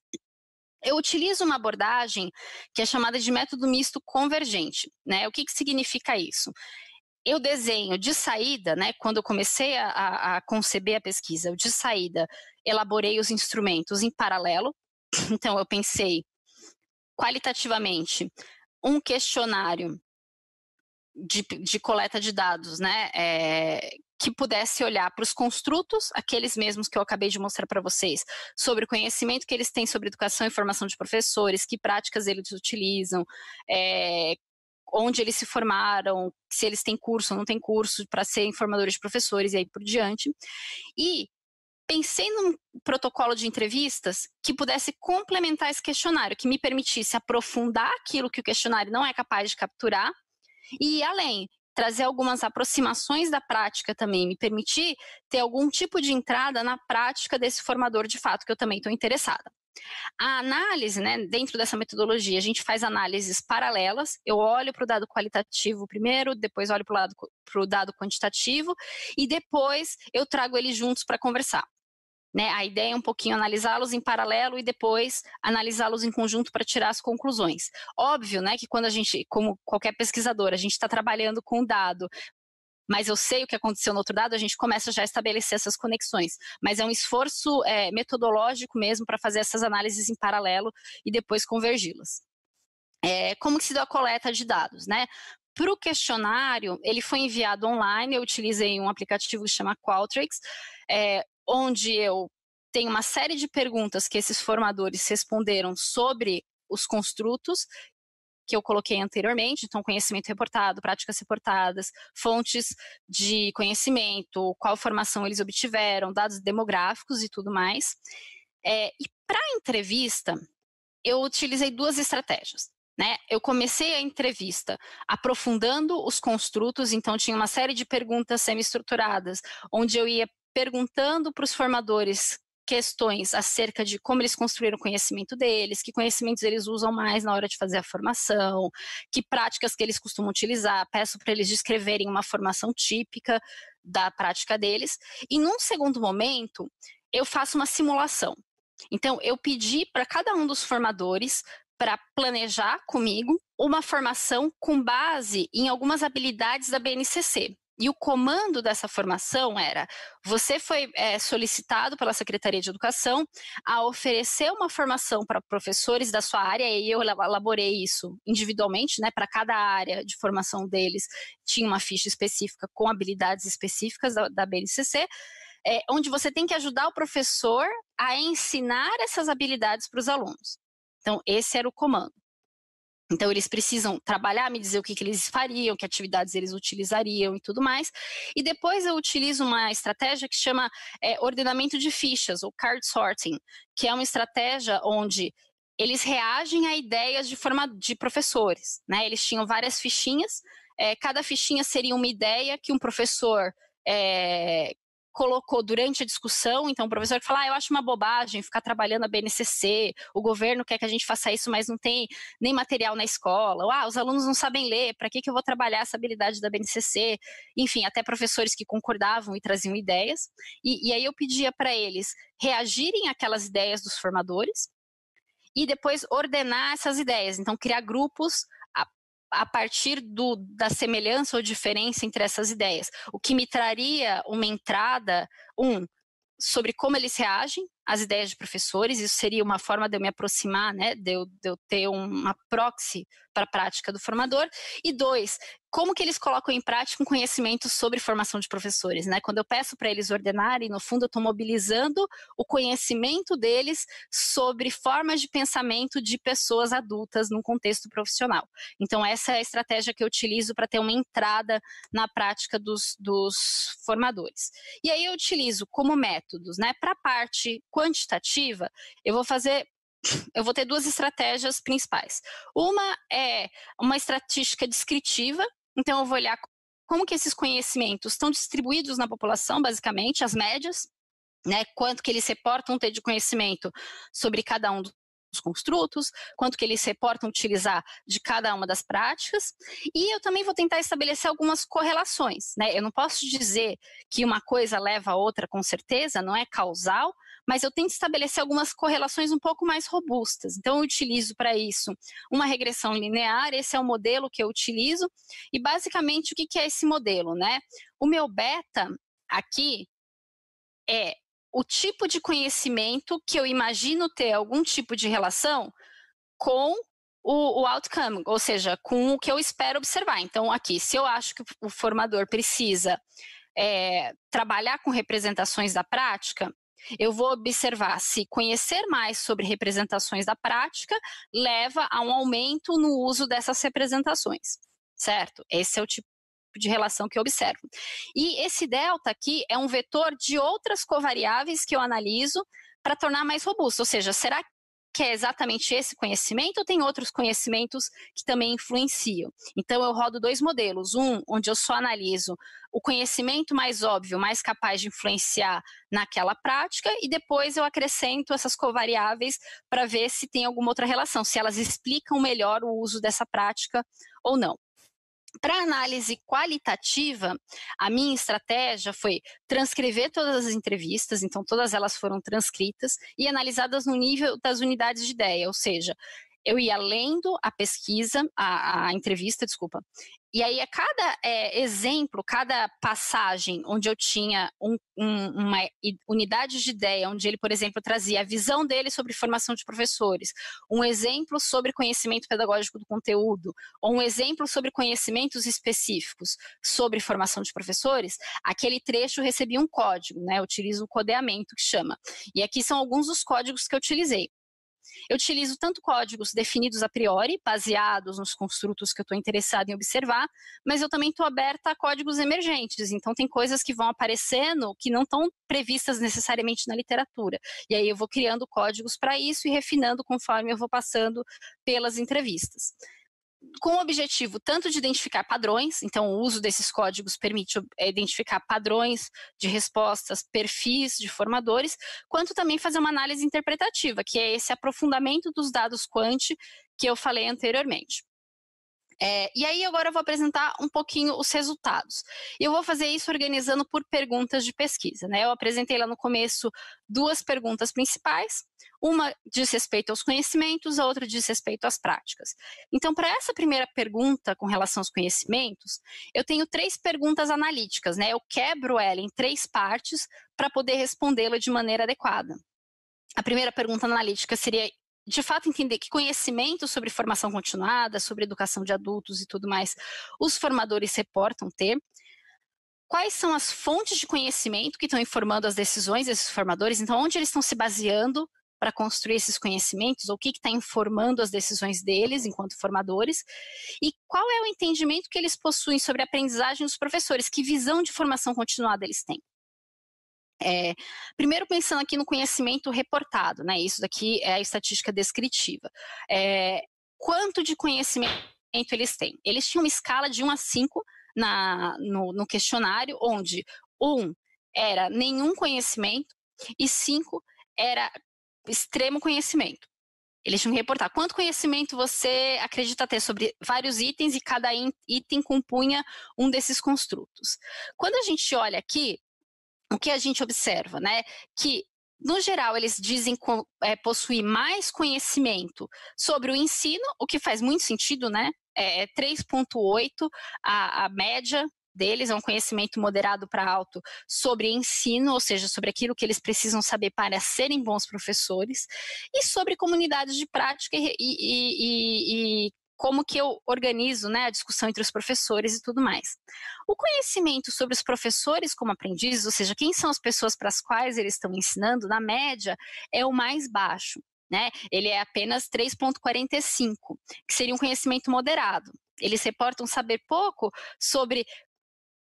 Eu utilizo uma abordagem que é chamada de método misto convergente, né? O que significa isso? Eu desenho de saída, né, quando eu comecei a conceber a pesquisa, eu de saída elaborei os instrumentos em paralelo, então eu pensei qualitativamente um questionário de coleta de dados, né, que pudesse olhar para os construtos, aqueles mesmos que eu acabei de mostrar para vocês, sobre o conhecimento que eles têm sobre educação e formação de professores, que práticas eles utilizam, onde eles se formaram, se eles têm curso ou não têm curso para serem formadores de professores e aí por diante. E pensei num protocolo de entrevistas que pudesse complementar esse questionário, que me permitisse aprofundar aquilo que o questionário não é capaz de capturar, e além, trazer algumas aproximações da prática também, me permitir ter algum tipo de entrada na prática desse formador de fato, que eu também estou interessada. A análise, né, dentro dessa metodologia, a gente faz análises paralelas, eu olho para o dado qualitativo primeiro, depois olho para o dado quantitativo, e depois eu trago eles juntos para conversar. Né, a ideia é um pouquinho analisá-los em paralelo e depois analisá-los em conjunto para tirar as conclusões. Óbvio, né, que quando a gente, como qualquer pesquisador, a gente está trabalhando com um dado, mas eu sei o que aconteceu no outro dado, a gente começa já a estabelecer essas conexões. Mas é um esforço metodológico mesmo para fazer essas análises em paralelo e depois convergi-las. Como que se dá a coleta de dados, né? para o questionário, ele foi enviado online, eu utilizei um aplicativo que chama Qualtrics, onde eu tenho uma série de perguntas que esses formadores responderam sobre os construtos que eu coloquei anteriormente, então conhecimento reportado, práticas reportadas, fontes de conhecimento, qual formação eles obtiveram, dados demográficos e tudo mais. E para a entrevista, eu utilizei 2 estratégias. Né? Eu comecei a entrevista aprofundando os construtos, então tinha uma série de perguntas semi-estruturadas, onde eu ia perguntando para os formadores questões acerca de como eles construíram o conhecimento deles, que conhecimentos eles usam mais na hora de fazer a formação, que práticas que eles costumam utilizar, peço para eles descreverem uma formação típica da prática deles, e num segundo momento, eu faço uma simulação. Então, eu pedi para cada um dos formadores para planejar comigo uma formação com base em algumas habilidades da BNCC. E o comando dessa formação era: você foi solicitado pela Secretaria de Educação a oferecer uma formação para professores da sua área, e eu elaborei isso individualmente, né, para cada área de formação deles, tinha uma ficha específica com habilidades específicas da BNCC, onde você tem que ajudar o professor a ensinar essas habilidades para os alunos. Então, esse era o comando. Então, eles precisam trabalhar, me dizer o que eles fariam, que atividades eles utilizariam e tudo mais. E depois eu utilizo uma estratégia que chama ordenamento de fichas, ou card sorting, que é uma estratégia onde eles reagem a ideias de professores. Né? Eles tinham várias fichinhas, cada fichinha seria uma ideia que um professor colocou durante a discussão. Então o professor fala: eu acho uma bobagem ficar trabalhando a BNCC, o governo quer que a gente faça isso, mas não tem nem material na escola, ou os alunos não sabem ler, para que eu vou trabalhar essa habilidade da BNCC? Enfim, até professores que concordavam e traziam ideias, e aí eu pedia para eles reagirem àquelas ideias dos formadores, e depois ordenar essas ideias, então criar grupos a partir da semelhança ou diferença entre essas ideias, o que me traria uma entrada, sobre como eles reagem às ideias de professores, isso seria uma forma de eu me aproximar, né, de eu ter uma proxy para a prática do formador, e 2, como que eles colocam em prática um conhecimento sobre formação de professores, né? Quando eu peço para eles ordenarem, no fundo eu estou mobilizando o conhecimento deles sobre formas de pensamento de pessoas adultas num contexto profissional. Então essa é a estratégia que eu utilizo para ter uma entrada na prática dos formadores. E aí eu utilizo como métodos, né? Para a parte quantitativa, eu vou ter 2 estratégias principais. Uma é uma estatística descritiva, então eu vou olhar como que esses conhecimentos estão distribuídos na população, basicamente, as médias, né, quanto que eles reportam ter de conhecimento sobre cada um dos construtos, quanto que eles reportam utilizar de cada uma das práticas, e eu também vou tentar estabelecer algumas correlações, né? Eu não posso dizer que uma coisa leva a outra com certeza, não é causal, mas eu tento estabelecer algumas correlações um pouco mais robustas. Então eu utilizo para isso uma regressão linear, esse é o modelo que eu utilizo, e basicamente o que é esse modelo, né? O meu beta aqui é o tipo de conhecimento que eu imagino ter algum tipo de relação com o outcome, ou seja, com o que eu espero observar. Então, aqui, se eu acho que o formador precisa trabalhar com representações da prática, eu vou observar se conhecer mais sobre representações da prática leva a um aumento no uso dessas representações, certo? Esse é o tipo de relação que eu observo. E esse delta aqui é um vetor de outras covariáveis que eu analiso para tornar mais robusto, ou seja, será que é exatamente esse conhecimento ou tem outros conhecimentos que também influenciam? Então eu rodo 2 modelos, onde eu só analiso o conhecimento mais óbvio, mais capaz de influenciar naquela prática, e depois eu acrescento essas covariáveis para ver se tem alguma outra relação, se elas explicam melhor o uso dessa prática ou não. Para análise qualitativa, a minha estratégia foi transcrever todas as entrevistas, então todas elas foram transcritas e analisadas no nível das unidades de ideia, ou seja, eu ia lendo a pesquisa, a entrevista, E aí, a cada exemplo, cada passagem onde eu tinha uma unidade de ideia, onde ele, por exemplo, trazia a visão dele sobre formação de professores, um exemplo sobre conhecimento pedagógico do conteúdo, ou um exemplo sobre conhecimentos específicos sobre formação de professores, aquele trecho recebia um código, né? Eu utilizo o codeamento, que chama. E aqui são alguns dos códigos que eu utilizei. Eu utilizo tanto códigos definidos a priori, baseados nos construtos que eu estou interessada em observar, mas eu também estou aberta a códigos emergentes. Então, tem coisas que vão aparecendo que não estão previstas necessariamente na literatura. E aí eu vou criando códigos para isso e refinando conforme eu vou passando pelas entrevistas. Com o objetivo tanto de identificar padrões, então o uso desses códigos permite identificar padrões de respostas, perfis de formadores, quanto também fazer uma análise interpretativa, que é esse aprofundamento dos dados quant que eu falei anteriormente. E aí agora eu vou apresentar um pouquinho os resultados. E eu vou fazer isso organizando por perguntas de pesquisa, né? Eu apresentei lá no começo 2 perguntas principais, uma diz respeito aos conhecimentos, a outra diz respeito às práticas. Então, para essa primeira pergunta com relação aos conhecimentos, eu tenho 3 perguntas analíticas, né? Eu quebro ela em 3 partes para poder respondê-la de maneira adequada. A primeira pergunta analítica seria, de fato, entender que conhecimento sobre formação continuada, sobre educação de adultos e tudo mais, os formadores reportam ter. Quais são as fontes de conhecimento que estão informando as decisões desses formadores? Então, onde eles estão se baseando para construir esses conhecimentos? Ou o que está informando as decisões deles enquanto formadores? E qual é o entendimento que eles possuem sobre a aprendizagem dos professores? Que visão de formação continuada eles têm? Primeiro pensando aqui no conhecimento reportado, né? Isso daqui é a estatística descritiva. Quanto de conhecimento eles têm? Eles tinham uma escala de 1 a 5 no questionário, onde 1 era nenhum conhecimento e 5 era extremo conhecimento. Eles tinham que reportar quanto conhecimento você acredita ter sobre vários itens e cada item compunha um desses construtos. Quando a gente olha aqui, o que a gente observa, né? Que, no geral, eles dizem possuir mais conhecimento sobre o ensino, o que faz muito sentido, né? 3,8 a média deles, é um conhecimento moderado para alto sobre ensino, ou seja, sobre aquilo que eles precisam saber para serem bons professores, e sobre comunidades de prática e como que eu organizo, né, a discussão entre os professores e tudo mais. O conhecimento sobre os professores como aprendizes, ou seja, quem são as pessoas para as quais eles estão ensinando, na média, é o mais baixo, né? Ele é apenas 3,45, que seria um conhecimento moderado. Eles reportam saber pouco sobre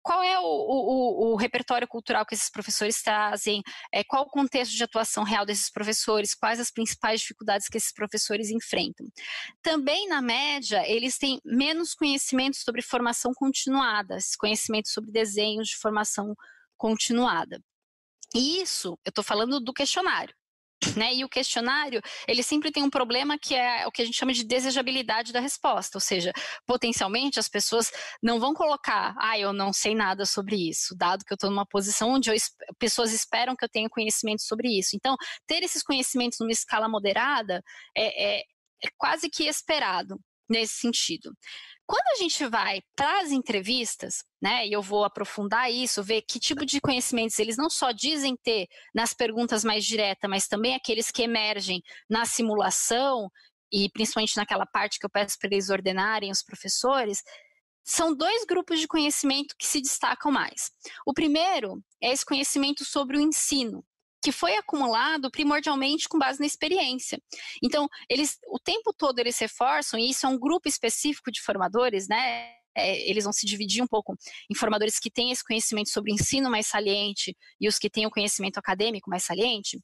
qual é o repertório cultural que esses professores trazem, qual o contexto de atuação real desses professores, quais as principais dificuldades que esses professores enfrentam. Também, na média, eles têm menos conhecimentos sobre formação continuada, conhecimentos sobre desenhos de formação continuada. E isso, eu estou falando do questionário. Né? E o questionário, ele sempre tem um problema que é o que a gente chama de desejabilidade da resposta, ou seja, potencialmente as pessoas não vão colocar, eu não sei nada sobre isso, dado que eu estou numa posição onde pessoas esperam que eu tenha conhecimento sobre isso. Então, ter esses conhecimentos numa escala moderada é quase que esperado nesse sentido. Quando a gente vai para as entrevistas, né, e eu vou aprofundar isso, ver que tipo de conhecimentos eles não só dizem ter nas perguntas mais diretas, mas também aqueles que emergem na simulação, e principalmente naquela parte que eu peço para eles ordenarem os professores, são 2 grupos de conhecimento que se destacam mais. O primeiro é esse conhecimento sobre o ensino, que foi acumulado primordialmente com base na experiência. Então, o tempo todo eles reforçam, e isso é um grupo específico de formadores, né? Eles vão se dividir um pouco em formadores que têm esse conhecimento sobre o ensino mais saliente e os que têm o conhecimento acadêmico mais saliente.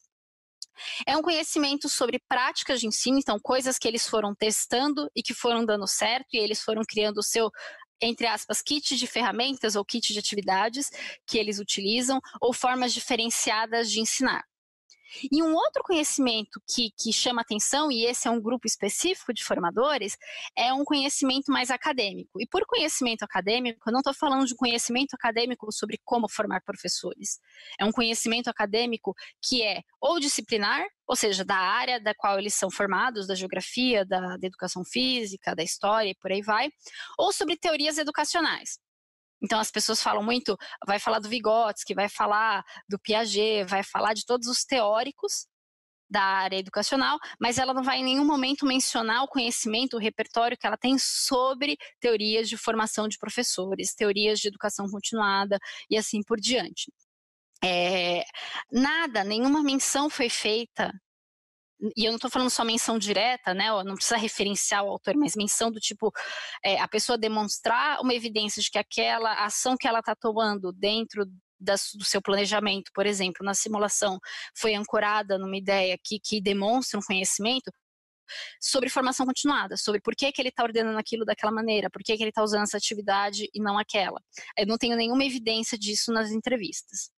É um conhecimento sobre práticas de ensino, então coisas que eles foram testando e que foram dando certo, e eles foram criando o seu, entre aspas, kit de ferramentas ou kit de atividades que eles utilizam, ou formas diferenciadas de ensinar. E um outro conhecimento que chama atenção, e esse é um grupo específico de formadores, é um conhecimento mais acadêmico. E por conhecimento acadêmico, eu não estou falando de conhecimento acadêmico sobre como formar professores. É um conhecimento acadêmico que é ou disciplinar, ou seja, da área da qual eles são formados, da geografia, da educação física, da história e por aí vai, ou sobre teorias educacionais. Então as pessoas falam muito, vai falar do Vygotsky, vai falar do Piaget, vai falar de todos os teóricos da área educacional, mas ela não vai em nenhum momento mencionar o conhecimento, o repertório que ela tem sobre teorias de formação de professores, teorias de educação continuada e assim por diante. Nenhuma menção foi feita, e eu não estou falando só menção direta, né? Não precisa referenciar o autor, mas menção do tipo, a pessoa demonstrar uma evidência de que aquela ação que ela está tomando dentro do seu planejamento, por exemplo, na simulação, foi ancorada numa ideia que demonstra um conhecimento sobre formação continuada, sobre por que ele está ordenando aquilo daquela maneira, por que ele está usando essa atividade e não aquela. Eu não tenho nenhuma evidência disso nas entrevistas.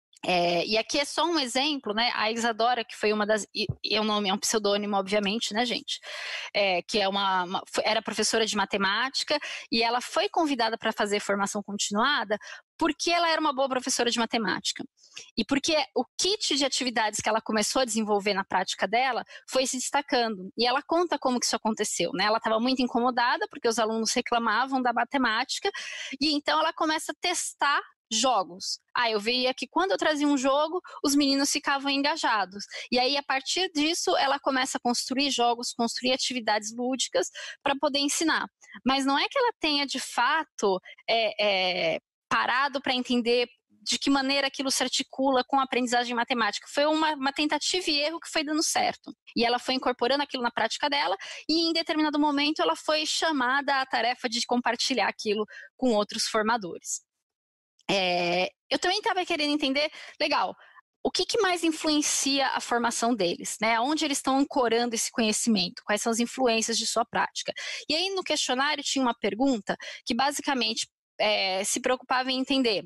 E aqui é só um exemplo, né? A Isadora, que foi uma das... E o nome é um pseudônimo, obviamente, né, gente? Que era professora de matemática e ela foi convidada para fazer formação continuada porque ela era uma boa professora de matemática. E porque o kit de atividades que ela começou a desenvolver na prática dela foi se destacando. E ela conta como que isso aconteceu, né? Ela estava muito incomodada porque os alunos reclamavam da matemática e então ela começa a testar jogos. Eu via que quando eu trazia um jogo, os meninos ficavam engajados. E aí, a partir disso, ela começa a construir jogos, construir atividades lúdicas para poder ensinar. Mas não é que ela tenha, de fato, parado para entender de que maneira aquilo se articula com a aprendizagem matemática. Foi uma tentativa e erro que foi dando certo. E ela foi incorporando aquilo na prática dela e, em determinado momento, ela foi chamada à tarefa de compartilhar aquilo com outros formadores. Eu também estava querendo entender, legal, o que mais influencia a formação deles, né? Onde eles estão ancorando esse conhecimento, quais são as influências de sua prática. E aí no questionário tinha uma pergunta que basicamente se preocupava em entender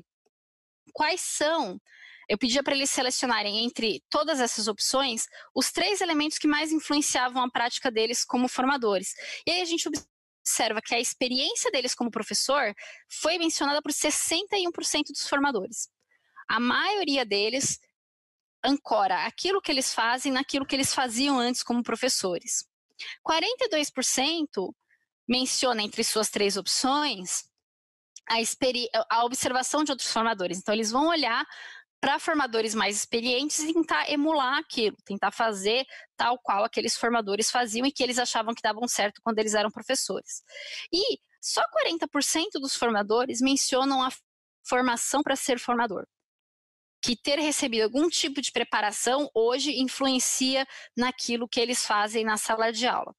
quais são, eu pedia para eles selecionarem entre todas essas opções os 3 elementos que mais influenciavam a prática deles como formadores. E aí a gente observa que a experiência deles como professor foi mencionada por 61% dos formadores. A maioria deles ancora aquilo que eles fazem naquilo que eles faziam antes como professores. 42% menciona entre suas 3 opções a observação de outros formadores. Então, eles vão olhar para formadores mais experientes e tentar emular aquilo, tentar fazer tal qual aqueles formadores faziam e que eles achavam que davam certo quando eles eram professores. E só 40% dos formadores mencionam a formação para ser formador. Que ter recebido algum tipo de preparação hoje influencia naquilo que eles fazem na sala de aula.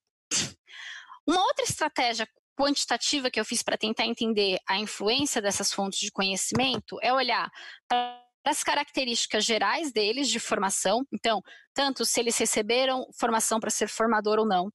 Uma outra estratégia quantitativa que eu fiz para tentar entender a influência dessas fontes de conhecimento é olhar para as características gerais deles de formação, então, tanto se eles receberam formação para ser formador ou não,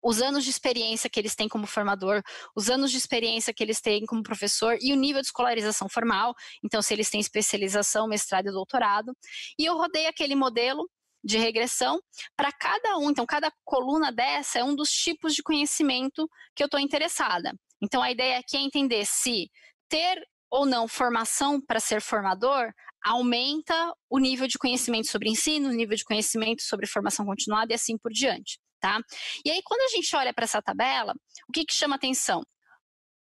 os anos de experiência que eles têm como formador, os anos de experiência que eles têm como professor e o nível de escolarização formal, então se eles têm especialização, mestrado e doutorado, e eu rodei aquele modelo de regressão para cada um, então cada coluna dessa é um dos tipos de conhecimento que eu estou interessada. Então a ideia aqui é entender se ter ou não formação para ser formador aumenta o nível de conhecimento sobre ensino, o nível de conhecimento sobre formação continuada e assim por diante, tá? E aí quando a gente olha para essa tabela, o que chama atenção?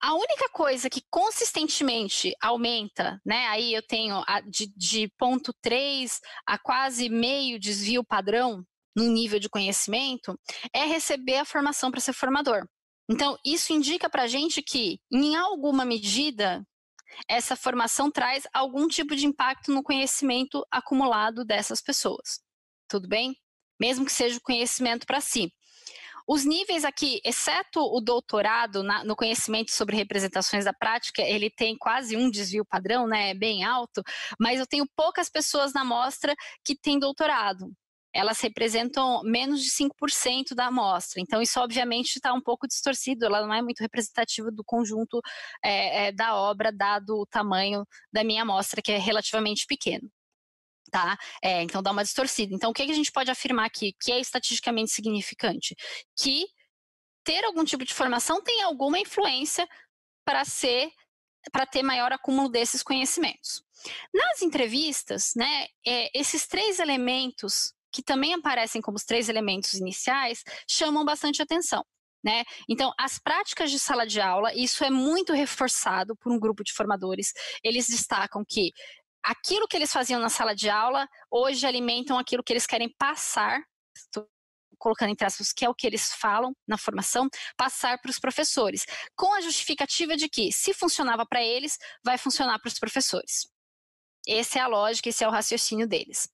A única coisa que consistentemente aumenta, né, aí eu tenho de 0,3 a quase meio desvio padrão no nível de conhecimento, é receber a formação para ser formador. Então, isso indica para a gente que, em alguma medida, essa formação traz algum tipo de impacto no conhecimento acumulado dessas pessoas. Tudo bem? Mesmo que seja o conhecimento para si. Os níveis aqui, exceto o doutorado no conhecimento sobre representações da prática, ele tem quase um desvio padrão, né? É bem alto, mas eu tenho poucas pessoas na amostra que têm doutorado. Elas representam menos de 5% da amostra, então isso obviamente está um pouco distorcido, ela não é muito representativa do conjunto da obra, dado o tamanho da minha amostra, que é relativamente pequeno. Tá? Então dá uma distorcida. Então o que a gente pode afirmar aqui, que é estatisticamente significante? Que ter algum tipo de formação tem alguma influência para ter maior acúmulo desses conhecimentos. Nas entrevistas, né, esses 3 elementos, que também aparecem como os 3 elementos iniciais, chamam bastante atenção. Né? Então, as práticas de sala de aula, isso é muito reforçado por um grupo de formadores. Eles destacam que aquilo que eles faziam na sala de aula, hoje alimentam aquilo que eles querem passar, estou colocando entre aspas, que é o que eles falam na formação, passar para os professores, com a justificativa de que, se funcionava para eles, vai funcionar para os professores. Essa é a lógica, esse é o raciocínio deles.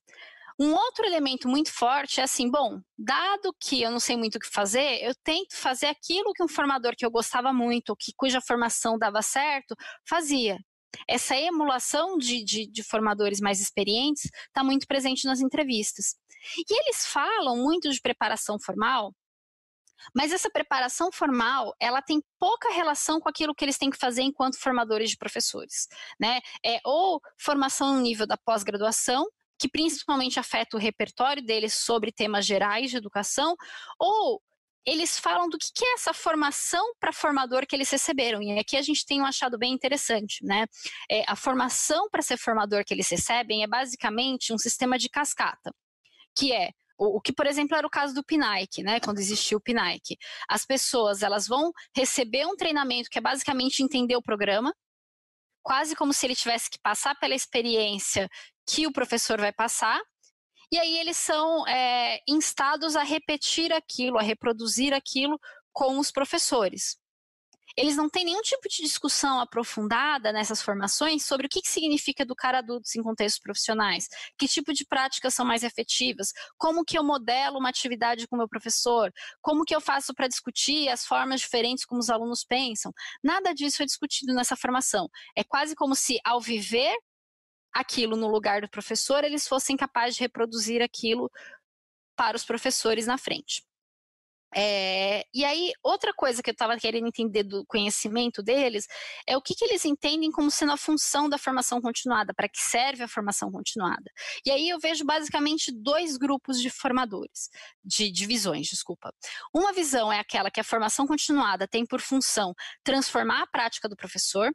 Um outro elemento muito forte é assim, bom, dado que eu não sei muito o que fazer, eu tento fazer aquilo que um formador que eu gostava muito, cuja formação dava certo, fazia. Essa emulação de formadores mais experientes está muito presente nas entrevistas. E eles falam muito de preparação formal, mas essa preparação formal, ela tem pouca relação com aquilo que eles têm que fazer enquanto formadores de professores, né? Ou formação no nível da pós-graduação, que principalmente afeta o repertório deles sobre temas gerais de educação, ou eles falam do que é essa formação para formador que eles receberam. E aqui a gente tem um achado bem interessante, né? A formação para ser formador que eles recebem é basicamente um sistema de cascata, que é o que, por exemplo, era o caso do PNAEC, né? Quando existiu o PNAEC. As pessoas, elas vão receber um treinamento que é basicamente entender o programa, quase como se ele tivesse que passar pela experiência que o professor vai passar, e aí eles são instados a repetir aquilo, a reproduzir aquilo com os professores. Eles não têm nenhum tipo de discussão aprofundada nessas formações sobre o que significa educar adultos em contextos profissionais, que tipo de práticas são mais efetivas, como que eu modelo uma atividade com o meu professor, como que eu faço para discutir as formas diferentes como os alunos pensam. Nada disso é discutido nessa formação. É quase como se, ao viver aquilo no lugar do professor, eles fossem capazes de reproduzir aquilo para os professores na frente. E aí, outra coisa que eu estava querendo entender do conhecimento deles é o que eles entendem como sendo a função da formação continuada, para que serve a formação continuada. E aí eu vejo basicamente 2 grupos de formadores, de visões, desculpa. Uma visão é aquela que a formação continuada tem por função transformar a prática do professor,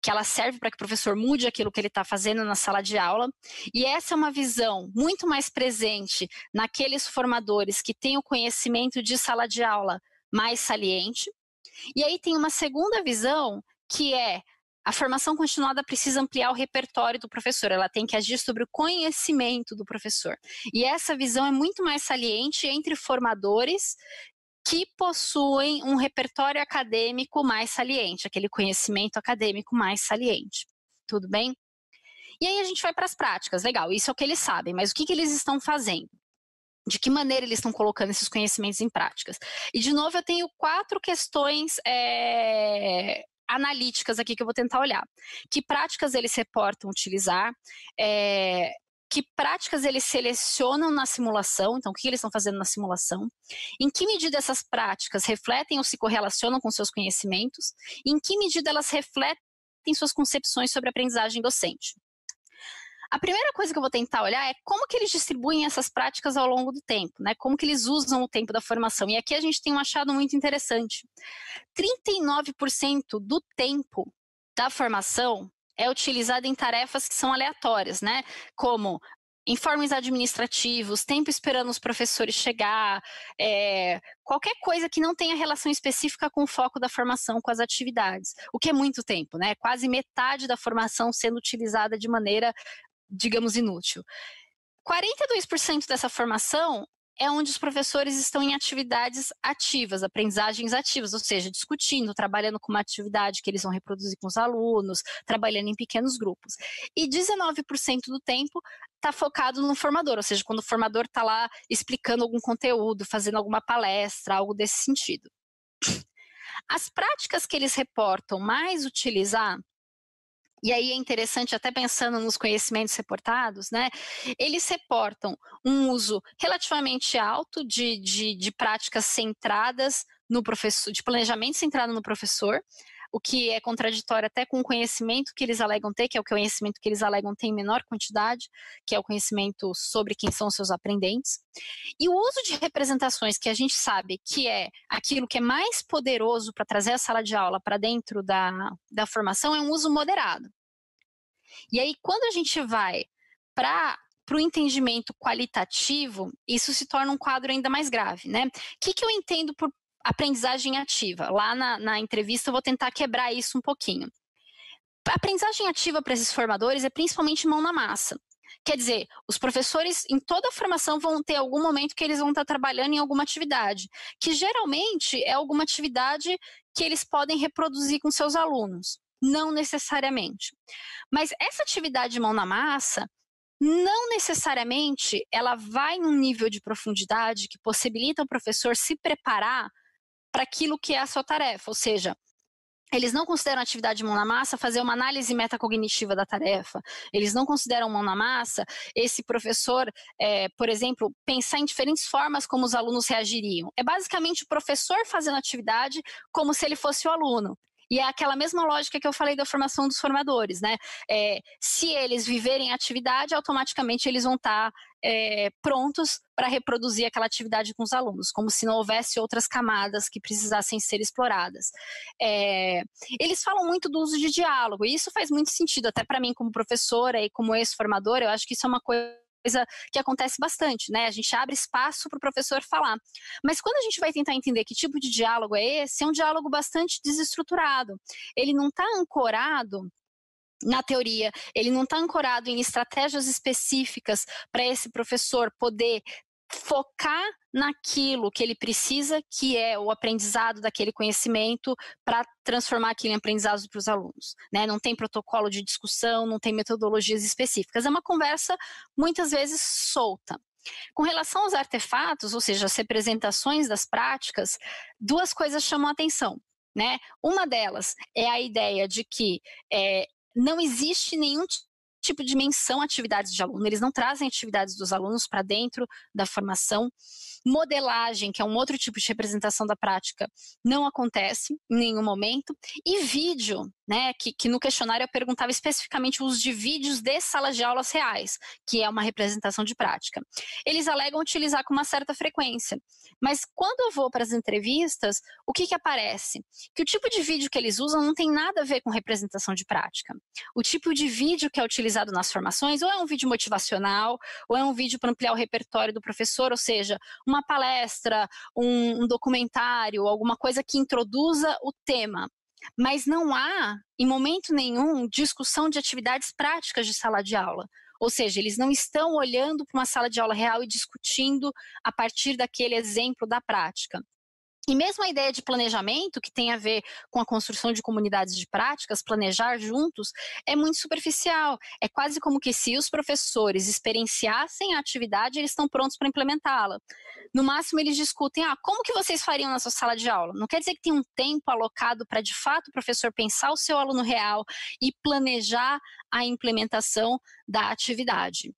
que ela serve para que o professor mude aquilo que ele está fazendo na sala de aula, e essa é uma visão muito mais presente naqueles formadores que têm o conhecimento de sala de aula mais saliente. E aí tem uma segunda visão, que é a formação continuada precisa ampliar o repertório do professor, ela tem que agir sobre o conhecimento do professor. E essa visão é muito mais saliente entre formadores que possuem um repertório acadêmico mais saliente, aquele conhecimento acadêmico mais saliente. Tudo bem? E aí a gente vai para as práticas. Legal, isso é o que eles sabem, mas o que eles estão fazendo? De que maneira eles estão colocando esses conhecimentos em práticas? E, de novo, eu tenho 4 questões analíticas aqui que eu vou tentar olhar. Que práticas eles reportam utilizar? Que práticas eles selecionam na simulação, então o que eles estão fazendo na simulação, em que medida essas práticas refletem ou se correlacionam com seus conhecimentos, e em que medida elas refletem suas concepções sobre a aprendizagem docente. A primeira coisa que eu vou tentar olhar é como que eles distribuem essas práticas ao longo do tempo, né? Como que eles usam o tempo da formação. E aqui a gente tem um achado muito interessante. 39% do tempo da formação é utilizado em tarefas que são aleatórias, né? Como informes administrativos, tempo esperando os professores chegar, qualquer coisa que não tenha relação específica com o foco da formação, com as atividades. O que é muito tempo, né? Quase metade da formação sendo utilizada de maneira, digamos, inútil. 42% dessa formação é onde os professores estão em atividades ativas, aprendizagens ativas, ou seja, discutindo, trabalhando com uma atividade que eles vão reproduzir com os alunos, trabalhando em pequenos grupos. E 19% do tempo está focado no formador, ou seja, quando o formador está lá explicando algum conteúdo, fazendo alguma palestra, algo desse sentido. As práticas que eles reportam mais utilizar, e aí é interessante, até pensando nos conhecimentos reportados, né? Eles reportam um uso relativamente alto de práticas centradas no professor, de planejamento centrado no professor, o que é contraditório até com o conhecimento que eles alegam ter, que é o conhecimento que eles alegam ter em menor quantidade, que é o conhecimento sobre quem são seus aprendentes. E o uso de representações, que a gente sabe que é aquilo que é mais poderoso para trazer a sala de aula para dentro da formação, é um uso moderado. E aí, quando a gente vai para o entendimento qualitativo, isso se torna um quadro ainda mais grave, né? O que eu entendo por aprendizagem ativa? Lá na entrevista eu vou tentar quebrar isso um pouquinho. A aprendizagem ativa para esses formadores é principalmente mão na massa. Quer dizer, os professores em toda a formação vão ter algum momento que eles vão estar trabalhando em alguma atividade, que geralmente é alguma atividade que eles podem reproduzir com seus alunos, não necessariamente. Mas essa atividade de mão na massa, não necessariamente ela vai num nível de profundidade que possibilita o professor se preparar para aquilo que é a sua tarefa, ou seja, eles não consideram atividade de mão na massa fazer uma análise metacognitiva da tarefa. Eles não consideram mão na massa esse professor, por exemplo, pensar em diferentes formas como os alunos reagiriam. É basicamente o professor fazendo atividade como se ele fosse o aluno. E é aquela mesma lógica que eu falei da formação dos formadores, né? Se eles viverem a atividade, automaticamente eles vão estar prontos para reproduzir aquela atividade com os alunos, como se não houvesse outras camadas que precisassem ser exploradas. Eles falam muito do uso de diálogo, e isso faz muito sentido, até para mim como professora e como ex-formadora, eu acho que isso é uma coisa que acontece bastante, né? A gente abre espaço para o professor falar. Mas quando a gente vai tentar entender que tipo de diálogo é esse, é um diálogo bastante desestruturado. Ele não está ancorado na teoria, ele não está ancorado em estratégias específicas para esse professor poder focar naquilo que ele precisa, que é o aprendizado daquele conhecimento, para transformar aquilo em aprendizado para os alunos, né? Não tem protocolo de discussão, não tem metodologias específicas, é uma conversa muitas vezes solta. Com relação aos artefatos, ou seja, as representações das práticas, duas coisas chamam a atenção, né? Uma delas é a ideia de que não existe nenhum tipo de menção a atividades de aluno, eles não trazem atividades dos alunos para dentro da formação. Modelagem, que é um outro tipo de representação da prática, não acontece em nenhum momento. E vídeo, né, que no questionário eu perguntava especificamente o uso de vídeos de salas de aulas reais, que é uma representação de prática. Eles alegam utilizar com uma certa frequência. Mas quando eu vou para as entrevistas, o que aparece? Que o tipo de vídeo que eles usam não tem nada a ver com representação de prática. O tipo de vídeo que é utilizado nas formações ou é um vídeo motivacional, ou é um vídeo para ampliar o repertório do professor, ou seja, uma palestra, um documentário, alguma coisa que introduza o tema. Mas não há, em momento nenhum, discussão de atividades práticas de sala de aula. Ou seja, eles não estão olhando para uma sala de aula real e discutindo a partir daquele exemplo da prática. E mesmo a ideia de planejamento, que tem a ver com a construção de comunidades de práticas, planejar juntos, é muito superficial. É quase como que se os professores experienciassem a atividade, eles estão prontos para implementá-la. No máximo, eles discutem, como que vocês fariam na sua sala de aula? Não quer dizer que tem um tempo alocado para, de fato, o professor pensar o seu aluno real e planejar a implementação da atividade.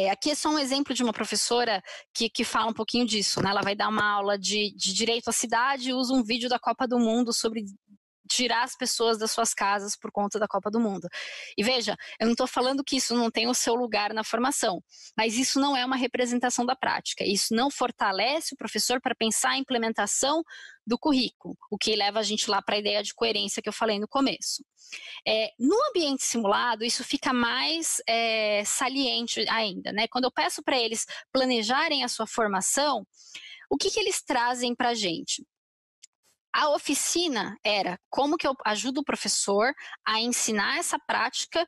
Aqui é só um exemplo de uma professora que fala um pouquinho disso, né? Ela vai dar uma aula de direito à cidade e usa um vídeo da Copa do Mundo sobre tirar as pessoas das suas casas por conta da Copa do Mundo. E veja, eu não estou falando que isso não tem o seu lugar na formação, mas isso não é uma representação da prática, isso não fortalece o professor para pensar a implementação do currículo, o que leva a gente lá para a ideia de coerência que eu falei no começo. No ambiente simulado, isso fica mais saliente ainda, né? Quando eu peço para eles planejarem a sua formação, o que eles trazem para a gente? A oficina era como que eu ajudo o professor a ensinar essa prática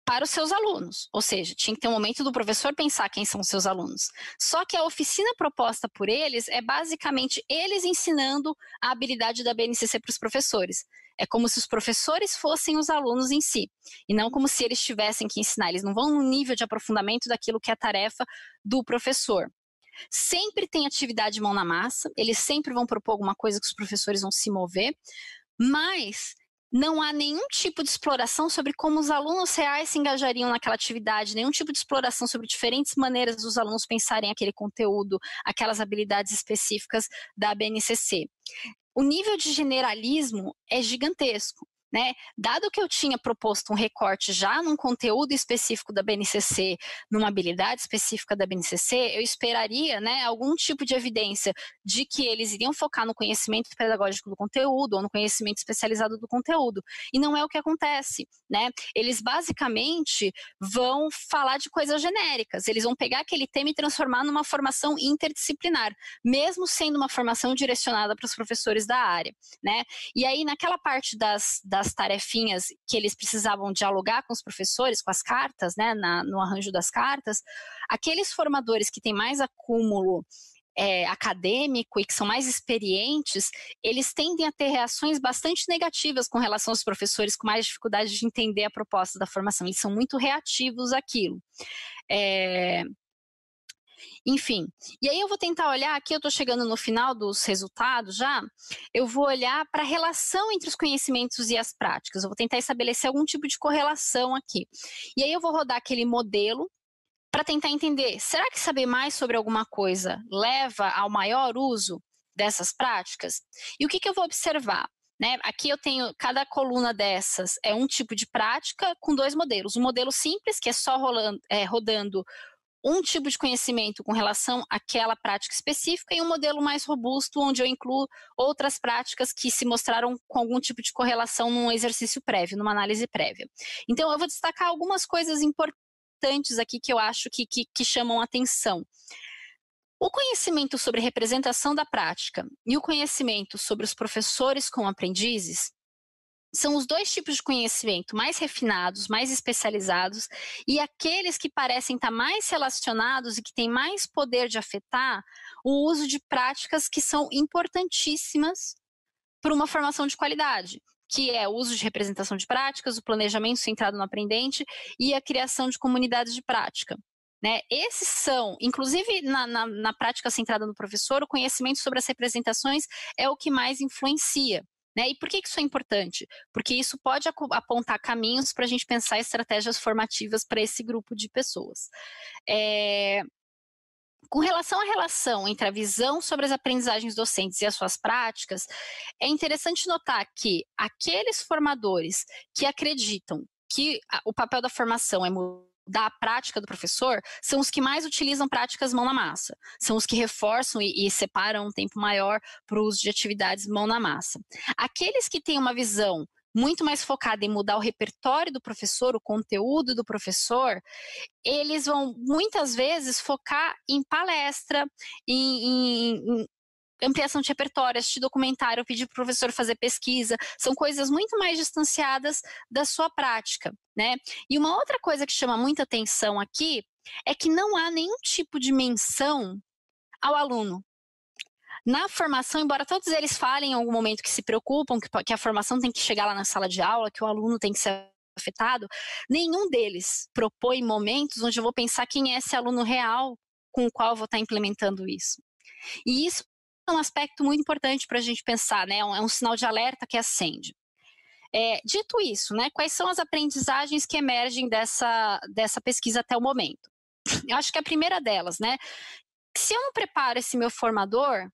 para os seus alunos, ou seja, tinha que ter um momento do professor pensar quem são os seus alunos. Só que a oficina proposta por eles é basicamente eles ensinando a habilidade da BNCC para os professores. É como se os professores fossem os alunos em si, e não como se eles tivessem que ensinar. Eles não vão no nível de aprofundamento daquilo que é a tarefa do professor. Sempre tem atividade mão na massa, eles sempre vão propor alguma coisa que os professores vão se mover, mas não há nenhum tipo de exploração sobre como os alunos reais se engajariam naquela atividade, nenhum tipo de exploração sobre diferentes maneiras dos alunos pensarem aquele conteúdo, aquelas habilidades específicas da BNCC. o nível de generalismo é gigantesco. Né? Dado que eu tinha proposto um recorte já num conteúdo específico da BNCC, numa habilidade específica da BNCC, eu esperaria, né, algum tipo de evidência de que eles iriam focar no conhecimento pedagógico do conteúdo ou no conhecimento especializado do conteúdo. E não é o que acontece. Né? Eles basicamente vão falar de coisas genéricas, eles vão pegar aquele tema e transformar numa formação interdisciplinar, mesmo sendo uma formação direcionada para os professores da área. Né? E aí, naquela parte das tarefinhas que eles precisavam dialogar com os professores, com as cartas, né, no arranjo das cartas, aqueles formadores que têm mais acúmulo acadêmico e que são mais experientes, eles tendem a ter reações bastante negativas com relação aos professores com mais dificuldade de entender a proposta da formação. Eles são muito reativos àquilo. Enfim, e aí eu vou tentar olhar, aqui eu estou chegando no final dos resultados já, eu vou olhar para a relação entre os conhecimentos e as práticas, eu vou tentar estabelecer algum tipo de correlação aqui. E aí eu vou rodar aquele modelo para tentar entender, será que saber mais sobre alguma coisa leva ao maior uso dessas práticas? E o que eu vou observar? Né? Aqui eu tenho, cada coluna dessas é um tipo de prática com dois modelos. Um modelo simples, que é só rodando um tipo de conhecimento com relação àquela prática específica, e um modelo mais robusto, onde eu incluo outras práticas que se mostraram com algum tipo de correlação num exercício prévio, numa análise prévia. Então, eu vou destacar algumas coisas importantes aqui que eu acho que chamam atenção. O conhecimento sobre representação da prática e o conhecimento sobre os professores com aprendizes são os dois tipos de conhecimento mais refinados, mais especializados, e aqueles que parecem estar mais relacionados e que têm mais poder de afetar o uso de práticas que são importantíssimas para uma formação de qualidade, que é o uso de representação de práticas, o planejamento centrado no aprendente e a criação de comunidades de prática. Né? Esses são, inclusive na prática centrada no professor, o conhecimento sobre as representações é o que mais influencia. Né? E por que isso é importante? Porque isso pode apontar caminhos para a gente pensar estratégias formativas para esse grupo de pessoas. Com relação à relação entre a visão sobre as aprendizagens docentes e as suas práticas, é interessante notar que aqueles formadores que acreditam que o papel da formação é da prática do professor, são os que mais utilizam práticas mão na massa, são os que reforçam e separam um tempo maior para o uso de atividades mão na massa. Aqueles que têm uma visão muito mais focada em mudar o repertório do professor, o conteúdo do professor, eles vão muitas vezes focar em palestra, em ampliação de repertório, assistir documentário, pedir para o professor fazer pesquisa, são coisas muito mais distanciadas da sua prática, né? E uma outra coisa que chama muita atenção aqui é que não há nenhum tipo de menção ao aluno. Na formação, embora todos eles falem em algum momento que se preocupam, que a formação tem que chegar lá na sala de aula, que o aluno tem que ser afetado, nenhum deles propõe momentos onde eu vou pensar quem é esse aluno real com o qual eu vou estar implementando isso. E isso é um aspecto muito importante para a gente pensar, né? É um sinal de alerta que acende. Dito isso, né, quais são as aprendizagens que emergem dessa pesquisa até o momento? Eu acho que a primeira delas, né, se eu não preparo esse meu formador,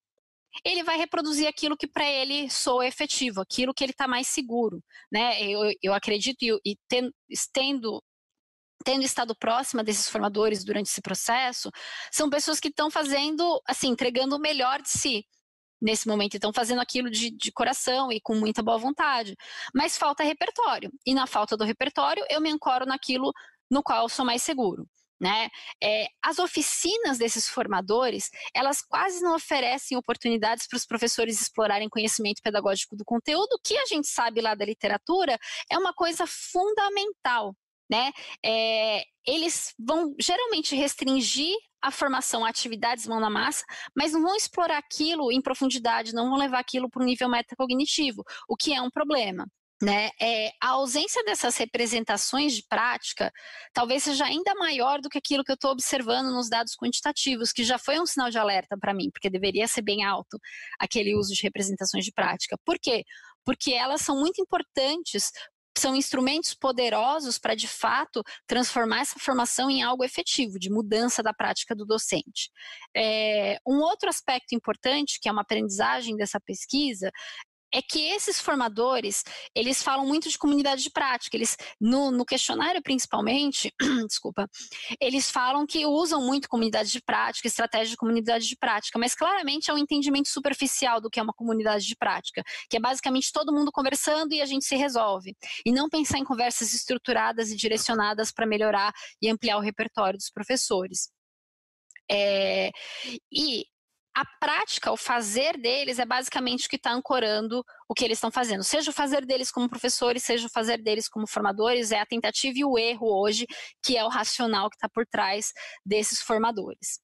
ele vai reproduzir aquilo que para ele soa efetivo, aquilo que ele está mais seguro, né? Eu acredito e tendo estado próxima desses formadores durante esse processo, são pessoas que estão fazendo, assim, entregando o melhor de si nesse momento, estão fazendo aquilo de coração e com muita boa vontade, mas falta repertório, e na falta do repertório eu me ancoro naquilo no qual eu sou mais seguro. Né? As oficinas desses formadores, elas quase não oferecem oportunidades para os professores explorarem conhecimento pedagógico do conteúdo, que a gente sabe lá da literatura é uma coisa fundamental. Né? Eles vão geralmente restringir a formação a atividades mão na massa, mas não vão explorar aquilo em profundidade, não vão levar aquilo para um nível metacognitivo, o que é um problema. Né? A ausência dessas representações de prática talvez seja ainda maior do que aquilo que eu estou observando nos dados quantitativos, que já foi um sinal de alerta para mim, porque deveria ser bem alto aquele uso de representações de prática. Por quê? Porque elas são muito importantes são instrumentos poderosos para, de fato, transformar essa formação em algo efetivo, de mudança da prática do docente. Um outro aspecto importante, que é uma aprendizagem dessa pesquisa, é que esses formadores, eles falam muito de comunidade de prática. Eles, no questionário principalmente, desculpa, eles falam que usam muito comunidade de prática, estratégia de comunidade de prática, mas claramente é um entendimento superficial do que é uma comunidade de prática, que é basicamente todo mundo conversando e a gente se resolve. E não pensar em conversas estruturadas e direcionadas para melhorar e ampliar o repertório dos professores. E a prática, o fazer deles é basicamente o que está ancorando o que eles estão fazendo. Seja o fazer deles como professores, seja o fazer deles como formadores, é a tentativa e o erro hoje, que é o racional que está por trás desses formadores.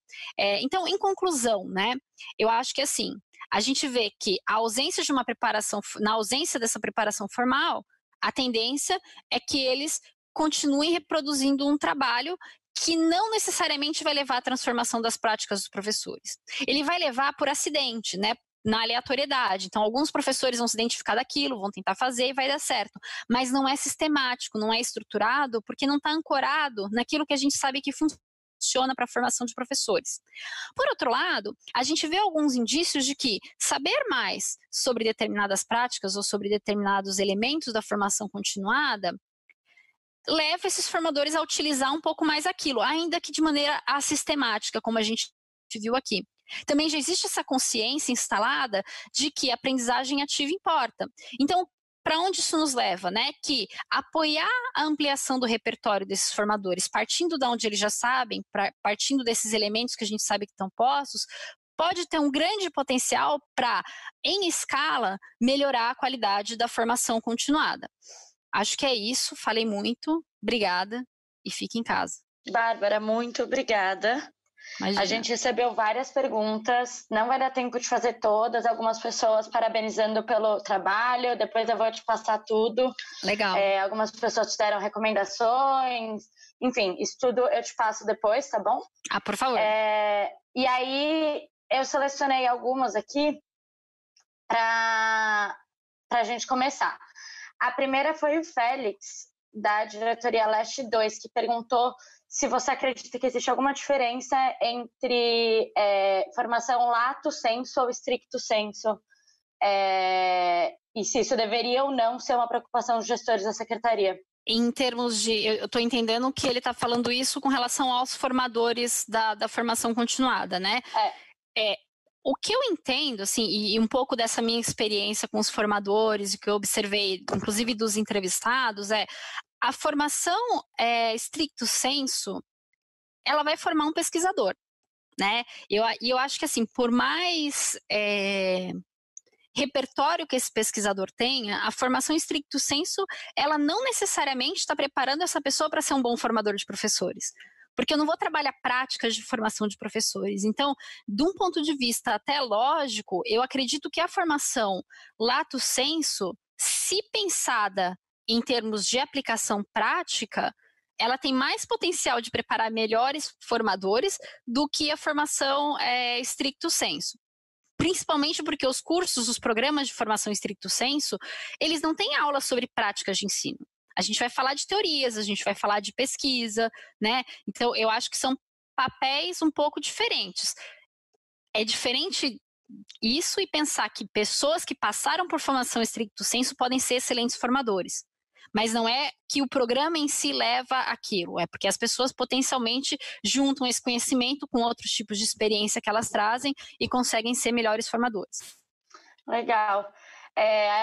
Então, em conclusão, né, eu acho que assim, a gente vê que a ausência de uma preparação, na ausência dessa preparação formal, a tendência é que eles continuem reproduzindo um trabalho que não necessariamente vai levar à transformação das práticas dos professores. Ele vai levar por acidente, né? Na aleatoriedade. Então, alguns professores vão se identificar daquilo, vão tentar fazer e vai dar certo. Mas não é sistemático, não é estruturado, porque não está ancorado naquilo que a gente sabe que funciona para a formação de professores. Por outro lado, a gente vê alguns indícios de que saber mais sobre determinadas práticas ou sobre determinados elementos da formação continuada leva esses formadores a utilizar um pouco mais aquilo, ainda que de maneira assistemática, como a gente viu aqui. Também já existe essa consciência instalada de que a aprendizagem ativa importa. Então, para onde isso nos leva, né? Que apoiar a ampliação do repertório desses formadores, partindo de onde eles já sabem, partindo desses elementos que a gente sabe que estão postos, pode ter um grande potencial para, em escala, melhorar a qualidade da formação continuada. Acho que é isso, falei muito, obrigada e fique em casa. Bárbara, muito obrigada. Imagina. A gente recebeu várias perguntas, não vai dar tempo de fazer todas, algumas pessoas parabenizando pelo trabalho, depois eu vou te passar tudo. Legal. Algumas pessoas te deram recomendações, enfim, isso tudo eu te passo depois, tá bom? Por favor. E aí eu selecionei algumas aqui para a gente começar. A primeira foi o Félix, da diretoria Leste 2, que perguntou se você acredita que existe alguma diferença entre formação lato sensu ou stricto sensu, e se isso deveria ou não ser uma preocupação dos gestores da secretaria. Em termos de... Eu estou entendendo que ele está falando isso com relação aos formadores da formação continuada, né? O que eu entendo, assim, e um pouco dessa minha experiência com os formadores, o que eu observei, inclusive dos entrevistados, a formação stricto sensu, ela vai formar um pesquisador, né? E eu acho que, assim, por mais repertório que esse pesquisador tenha, a formação stricto sensu, ela não necessariamente está preparando essa pessoa para ser um bom formador de professores. Porque eu não vou trabalhar práticas de formação de professores. Então, de um ponto de vista até lógico, eu acredito que a formação lato sensu, se pensada em termos de aplicação prática, ela tem mais potencial de preparar melhores formadores do que a formação stricto sensu. Principalmente porque os cursos, os programas de formação stricto sensu, eles não têm aula sobre práticas de ensino. A gente vai falar de teorias, a gente vai falar de pesquisa, né? Então, eu acho que são papéis um pouco diferentes. É diferente isso e pensar que pessoas que passaram por formação stricto sensu podem ser excelentes formadores. Mas não é que o programa em si leva aquilo, é porque as pessoas potencialmente juntam esse conhecimento com outros tipos de experiência que elas trazem e conseguem ser melhores formadores. Legal.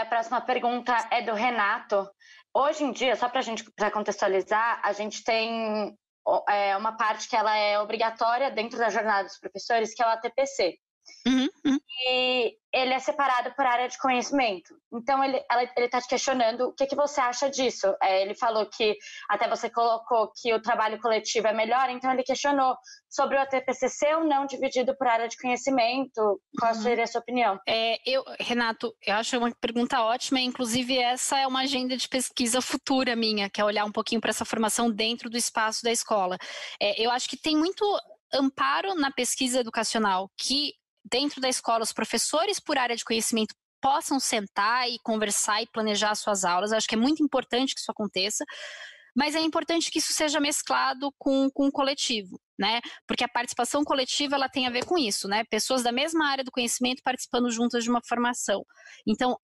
A próxima pergunta é do Renato. Hoje em dia, só para contextualizar, a gente tem uma parte que ela é obrigatória dentro da jornada dos professores, que é o ATPC. Uhum. E ele é separado por área de conhecimento. Então, ele está te questionando o que você acha disso. Ele falou que, até você colocou que o trabalho coletivo é melhor, então ele questionou sobre o ATPC ser ou não dividido por área de conhecimento. Qual seria a sua opinião? Renato, eu acho uma pergunta ótima, inclusive essa é uma agenda de pesquisa futura minha, que é olhar um pouquinho para essa formação dentro do espaço da escola. Eu acho que tem muito amparo na pesquisa educacional que dentro da escola, os professores por área de conhecimento possam sentar e conversar e planejar suas aulas. Eu acho que é muito importante que isso aconteça, mas é importante que isso seja mesclado com o coletivo, né? Porque a participação coletiva, ela tem a ver com isso, né? Pessoas da mesma área do conhecimento participando juntas de uma formação. Então,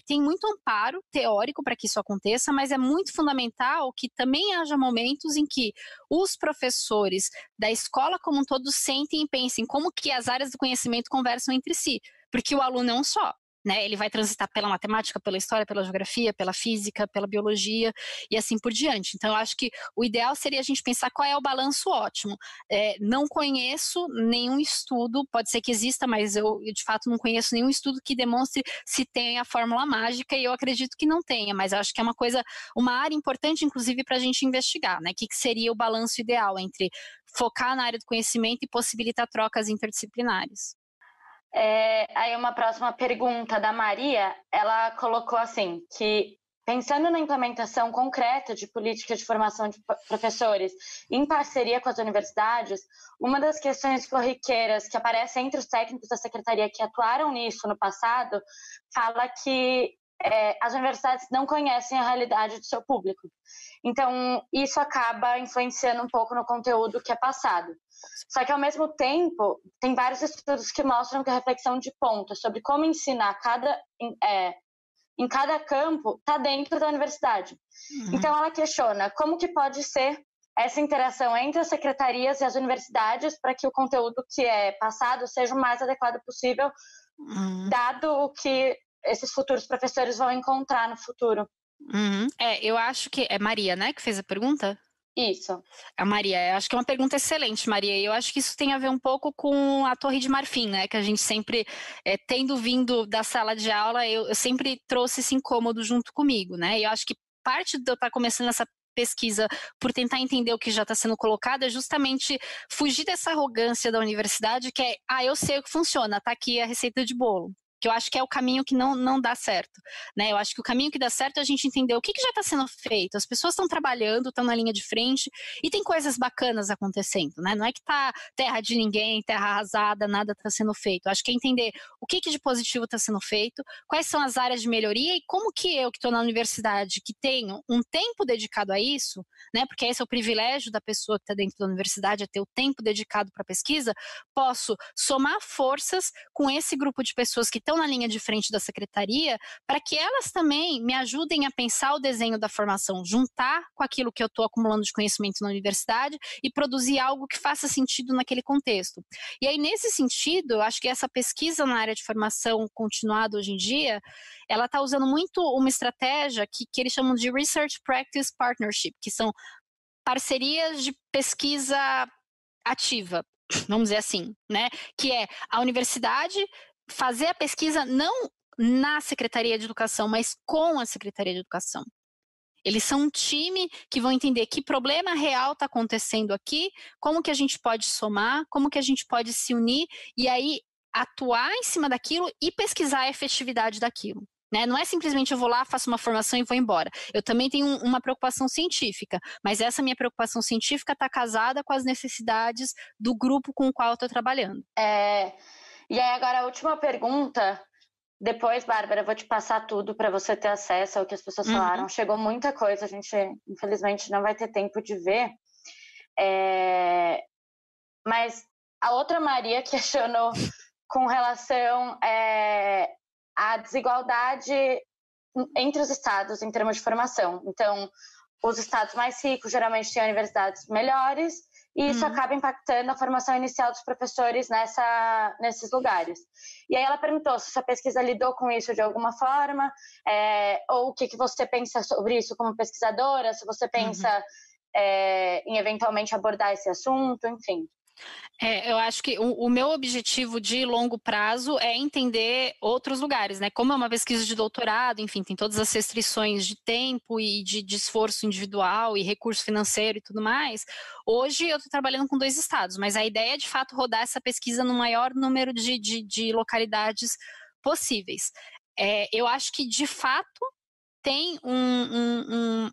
tem muito amparo teórico para que isso aconteça, mas é muito fundamental que também haja momentos em que os professores da escola como um todo sentem e pensem como que as áreas do conhecimento conversam entre si, porque o aluno é um só. Né, ele vai transitar pela matemática, pela história, pela geografia, pela física, pela biologia e assim por diante. Então, eu acho que o ideal seria a gente pensar qual é o balanço ótimo. Não conheço nenhum estudo, pode ser que exista, mas eu de fato não conheço nenhum estudo que demonstre se tem a fórmula mágica, e eu acredito que não tenha, mas eu acho que é uma área importante, inclusive, para a gente investigar, né? O que seria o balanço ideal entre focar na área do conhecimento e possibilitar trocas interdisciplinares. Aí uma próxima pergunta da Maria, ela colocou assim, que pensando na implementação concreta de políticas de formação de professores em parceria com as universidades, uma das questões corriqueiras que aparece entre os técnicos da secretaria que atuaram nisso no passado, fala que as universidades não conhecem a realidade do seu público. Então, isso acaba influenciando um pouco no conteúdo que é passado. Só que, ao mesmo tempo, tem vários estudos que mostram que a reflexão de ponta sobre como ensinar em cada campo está dentro da universidade. Uhum. Então, ela questiona como que pode ser essa interação entre as secretarias e as universidades para que o conteúdo que é passado seja o mais adequado possível, dado o que esses futuros professores vão encontrar no futuro. Eu acho que é Maria, né, que fez a pergunta? Isso. A Maria, eu acho que é uma pergunta excelente, Maria, e eu acho que isso tem a ver um pouco com a Torre de Marfim, né, que a gente sempre, tendo vindo da sala de aula, eu sempre trouxe esse incômodo junto comigo, né, e eu acho que parte de eu estar começando essa pesquisa por tentar entender o que já está sendo colocado é justamente fugir dessa arrogância da universidade que eu sei o que funciona, tá aqui a receita de bolo. Que eu acho que é o caminho que não dá certo, né? Eu acho que o caminho que dá certo é a gente entender o que já está sendo feito. As pessoas estão trabalhando, estão na linha de frente e tem coisas bacanas acontecendo, né? Não é que tá terra de ninguém, terra arrasada, nada está sendo feito. Eu acho que é entender o que de positivo está sendo feito, quais são as áreas de melhoria e como que eu que estou na universidade, que tenho um tempo dedicado a isso, né? Porque esse é o privilégio da pessoa que está dentro da universidade, é ter o tempo dedicado para a pesquisa, posso somar forças com esse grupo de pessoas que estão na linha de frente da secretaria, para que elas também me ajudem a pensar o desenho da formação, juntar com aquilo que eu estou acumulando de conhecimento na universidade e produzir algo que faça sentido naquele contexto. E aí, nesse sentido, eu acho que essa pesquisa na área de formação continuada hoje em dia, ela está usando muito uma estratégia que eles chamam de Research Practice Partnership, que são parcerias de pesquisa ativa, vamos dizer assim, né? Que é a universidade fazer a pesquisa não na Secretaria de Educação, mas com a Secretaria de Educação. Eles são um time que vão entender que problema real está acontecendo aqui, como que a gente pode somar, como que a gente pode se unir e aí atuar em cima daquilo e pesquisar a efetividade daquilo. Né? Não é simplesmente eu vou lá, faço uma formação e vou embora. Eu também tenho uma preocupação científica, mas essa minha preocupação científica está casada com as necessidades do grupo com o qual eu estou trabalhando. E aí agora a última pergunta, depois, Bárbara, eu vou te passar tudo para você ter acesso ao que as pessoas falaram. Chegou muita coisa, a gente infelizmente não vai ter tempo de ver. Mas a outra Maria questionou com relação à desigualdade entre os estados em termos de formação. Então, os estados mais ricos geralmente têm universidades melhores e isso acaba impactando a formação inicial dos professores nesses lugares. E aí ela perguntou se sua pesquisa lidou com isso de alguma forma, ou o que você pensa sobre isso como pesquisadora, se você pensa em eventualmente abordar esse assunto, enfim. Eu acho que o meu objetivo de longo prazo é entender outros lugares, né? Como é uma pesquisa de doutorado, enfim, tem todas as restrições de tempo e de esforço individual e recurso financeiro e tudo mais. Hoje eu estou trabalhando com 2 estados, mas a ideia é de fato rodar essa pesquisa no maior número de localidades possíveis. Eu acho que de fato tem um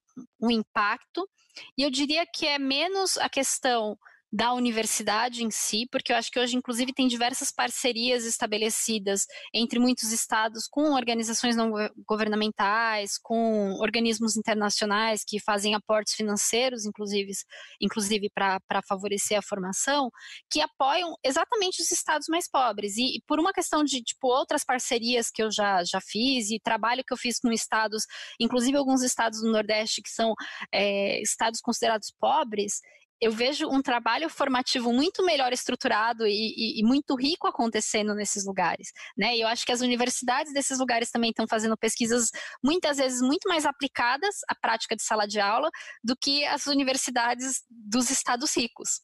impacto, e eu diria que é menos a questão da universidade em si, porque eu acho que hoje, inclusive, tem diversas parcerias estabelecidas entre muitos estados com organizações não governamentais, com organismos internacionais que fazem aportes financeiros, inclusive para favorecer a formação, que apoiam exatamente os estados mais pobres. E por uma questão de outras parcerias que eu já fiz e trabalho que eu fiz com estados, inclusive alguns estados do Nordeste que são estados considerados pobres, eu vejo um trabalho formativo muito melhor estruturado e muito rico acontecendo nesses lugares, né? E eu acho que as universidades desses lugares também estão fazendo pesquisas muitas vezes muito mais aplicadas à prática de sala de aula do que as universidades dos estados ricos.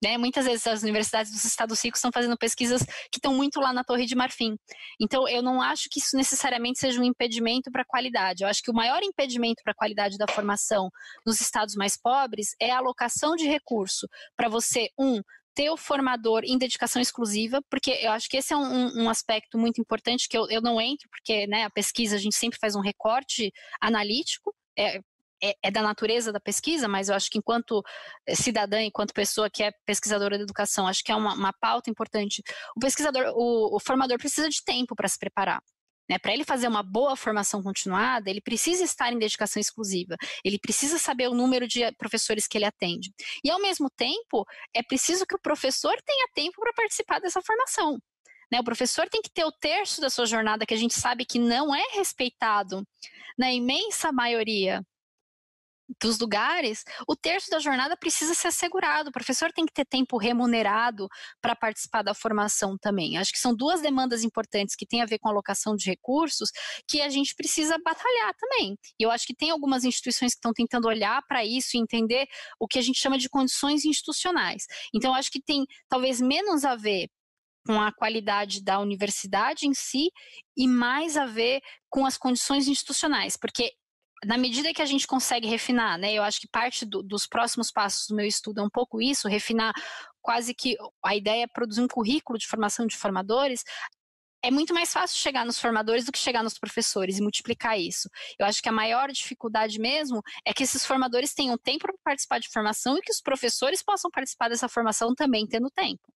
Né? Muitas vezes as universidades dos estados ricos estão fazendo pesquisas que estão muito lá na Torre de Marfim. Então, eu não acho que isso necessariamente seja um impedimento para a qualidade. Eu acho que o maior impedimento para a qualidade da formação nos estados mais pobres é a alocação de recurso para você, ter o formador em dedicação exclusiva, porque eu acho que esse é um aspecto muito importante que eu não entro, porque, né, a pesquisa a gente sempre faz um recorte analítico, é da natureza da pesquisa, mas eu acho que enquanto cidadã, enquanto pessoa que é pesquisadora da educação, acho que é uma pauta importante. O formador precisa de tempo para se preparar. Né? Para ele fazer uma boa formação continuada, ele precisa estar em dedicação exclusiva, ele precisa saber o número de professores que ele atende. E, ao mesmo tempo, é preciso que o professor tenha tempo para participar dessa formação. Né? O professor tem que ter o terço da sua jornada, que a gente sabe que não é respeitado na imensa maioria dos lugares, o terço da jornada precisa ser assegurado. O professor tem que ter tempo remunerado para participar da formação também. Acho que são duas demandas importantes que têm a ver com a alocação de recursos que a gente precisa batalhar também. E eu acho que tem algumas instituições que estão tentando olhar para isso e entender o que a gente chama de condições institucionais. Então, eu acho que tem talvez menos a ver com a qualidade da universidade em si e mais a ver com as condições institucionais, porque na medida que a gente consegue refinar, né, eu acho que parte dos próximos passos do meu estudo é um pouco isso, refinar quase que a ideia é produzir um currículo de formação de formadores. É muito mais fácil chegar nos formadores do que chegar nos professores e multiplicar isso. Eu acho que a maior dificuldade mesmo é que esses formadores tenham tempo para participar de formação e que os professores possam participar dessa formação também tendo tempo.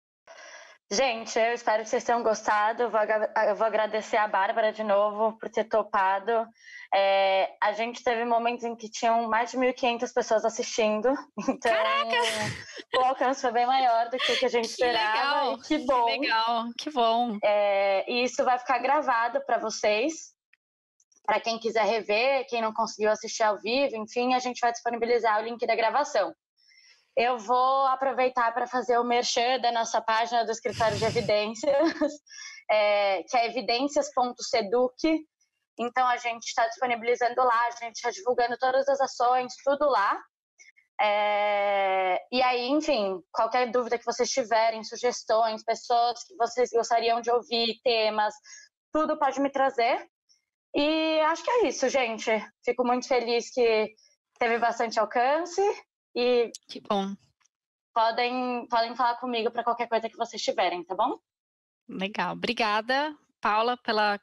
Gente, eu espero que vocês tenham gostado. Eu vou agradecer a Bárbara de novo por ter topado. A gente teve momentos em que tinham mais de 1.500 pessoas assistindo. Então, caraca! O alcance foi bem maior do que a gente esperava. Legal, e que bom. Que legal, que bom. E isso vai ficar gravado para vocês. Para quem quiser rever, quem não conseguiu assistir ao vivo, enfim, a gente vai disponibilizar o link da gravação. Eu vou aproveitar para fazer o merchan da nossa página do Escritório de Evidências, que é evidências.seduc. Então, a gente está disponibilizando lá, a gente está divulgando todas as ações, tudo lá. E aí, enfim, qualquer dúvida que vocês tiverem, sugestões, pessoas que vocês gostariam de ouvir, temas, tudo pode me trazer. E acho que é isso, gente. Fico muito feliz que teve bastante alcance. E que bom. Podem falar comigo para qualquer coisa que vocês tiverem, tá bom? Legal. Obrigada, Paula,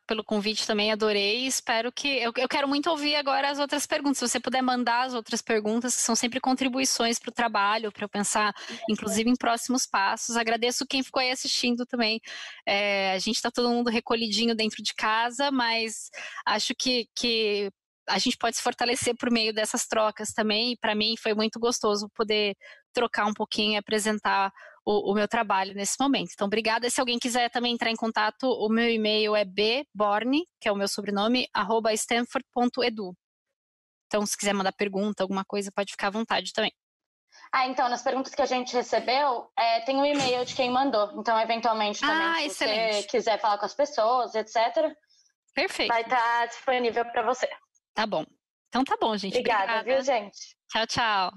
pelo convite também, adorei. Espero que... Eu quero muito ouvir agora as outras perguntas. Se você puder mandar as outras perguntas, que são sempre contribuições para o trabalho, para eu pensar, inclusive, em próximos passos. Agradeço quem ficou aí assistindo também. A gente está todo mundo recolhidinho dentro de casa, mas acho que a gente pode se fortalecer por meio dessas trocas também, e para mim foi muito gostoso poder trocar um pouquinho e apresentar o meu trabalho nesse momento. Então, obrigada. Se alguém quiser também entrar em contato, o meu e-mail é bborne, que é o meu sobrenome, @stanford.edu. Então, se quiser mandar pergunta, alguma coisa, pode ficar à vontade também. Então, nas perguntas que a gente recebeu, tem um e-mail de quem mandou. Então, eventualmente, também, se você quiser falar com as pessoas, etc., perfeito, vai estar disponível para você. Tá bom. Então tá bom, gente. Obrigada, viu, gente? Tchau, tchau.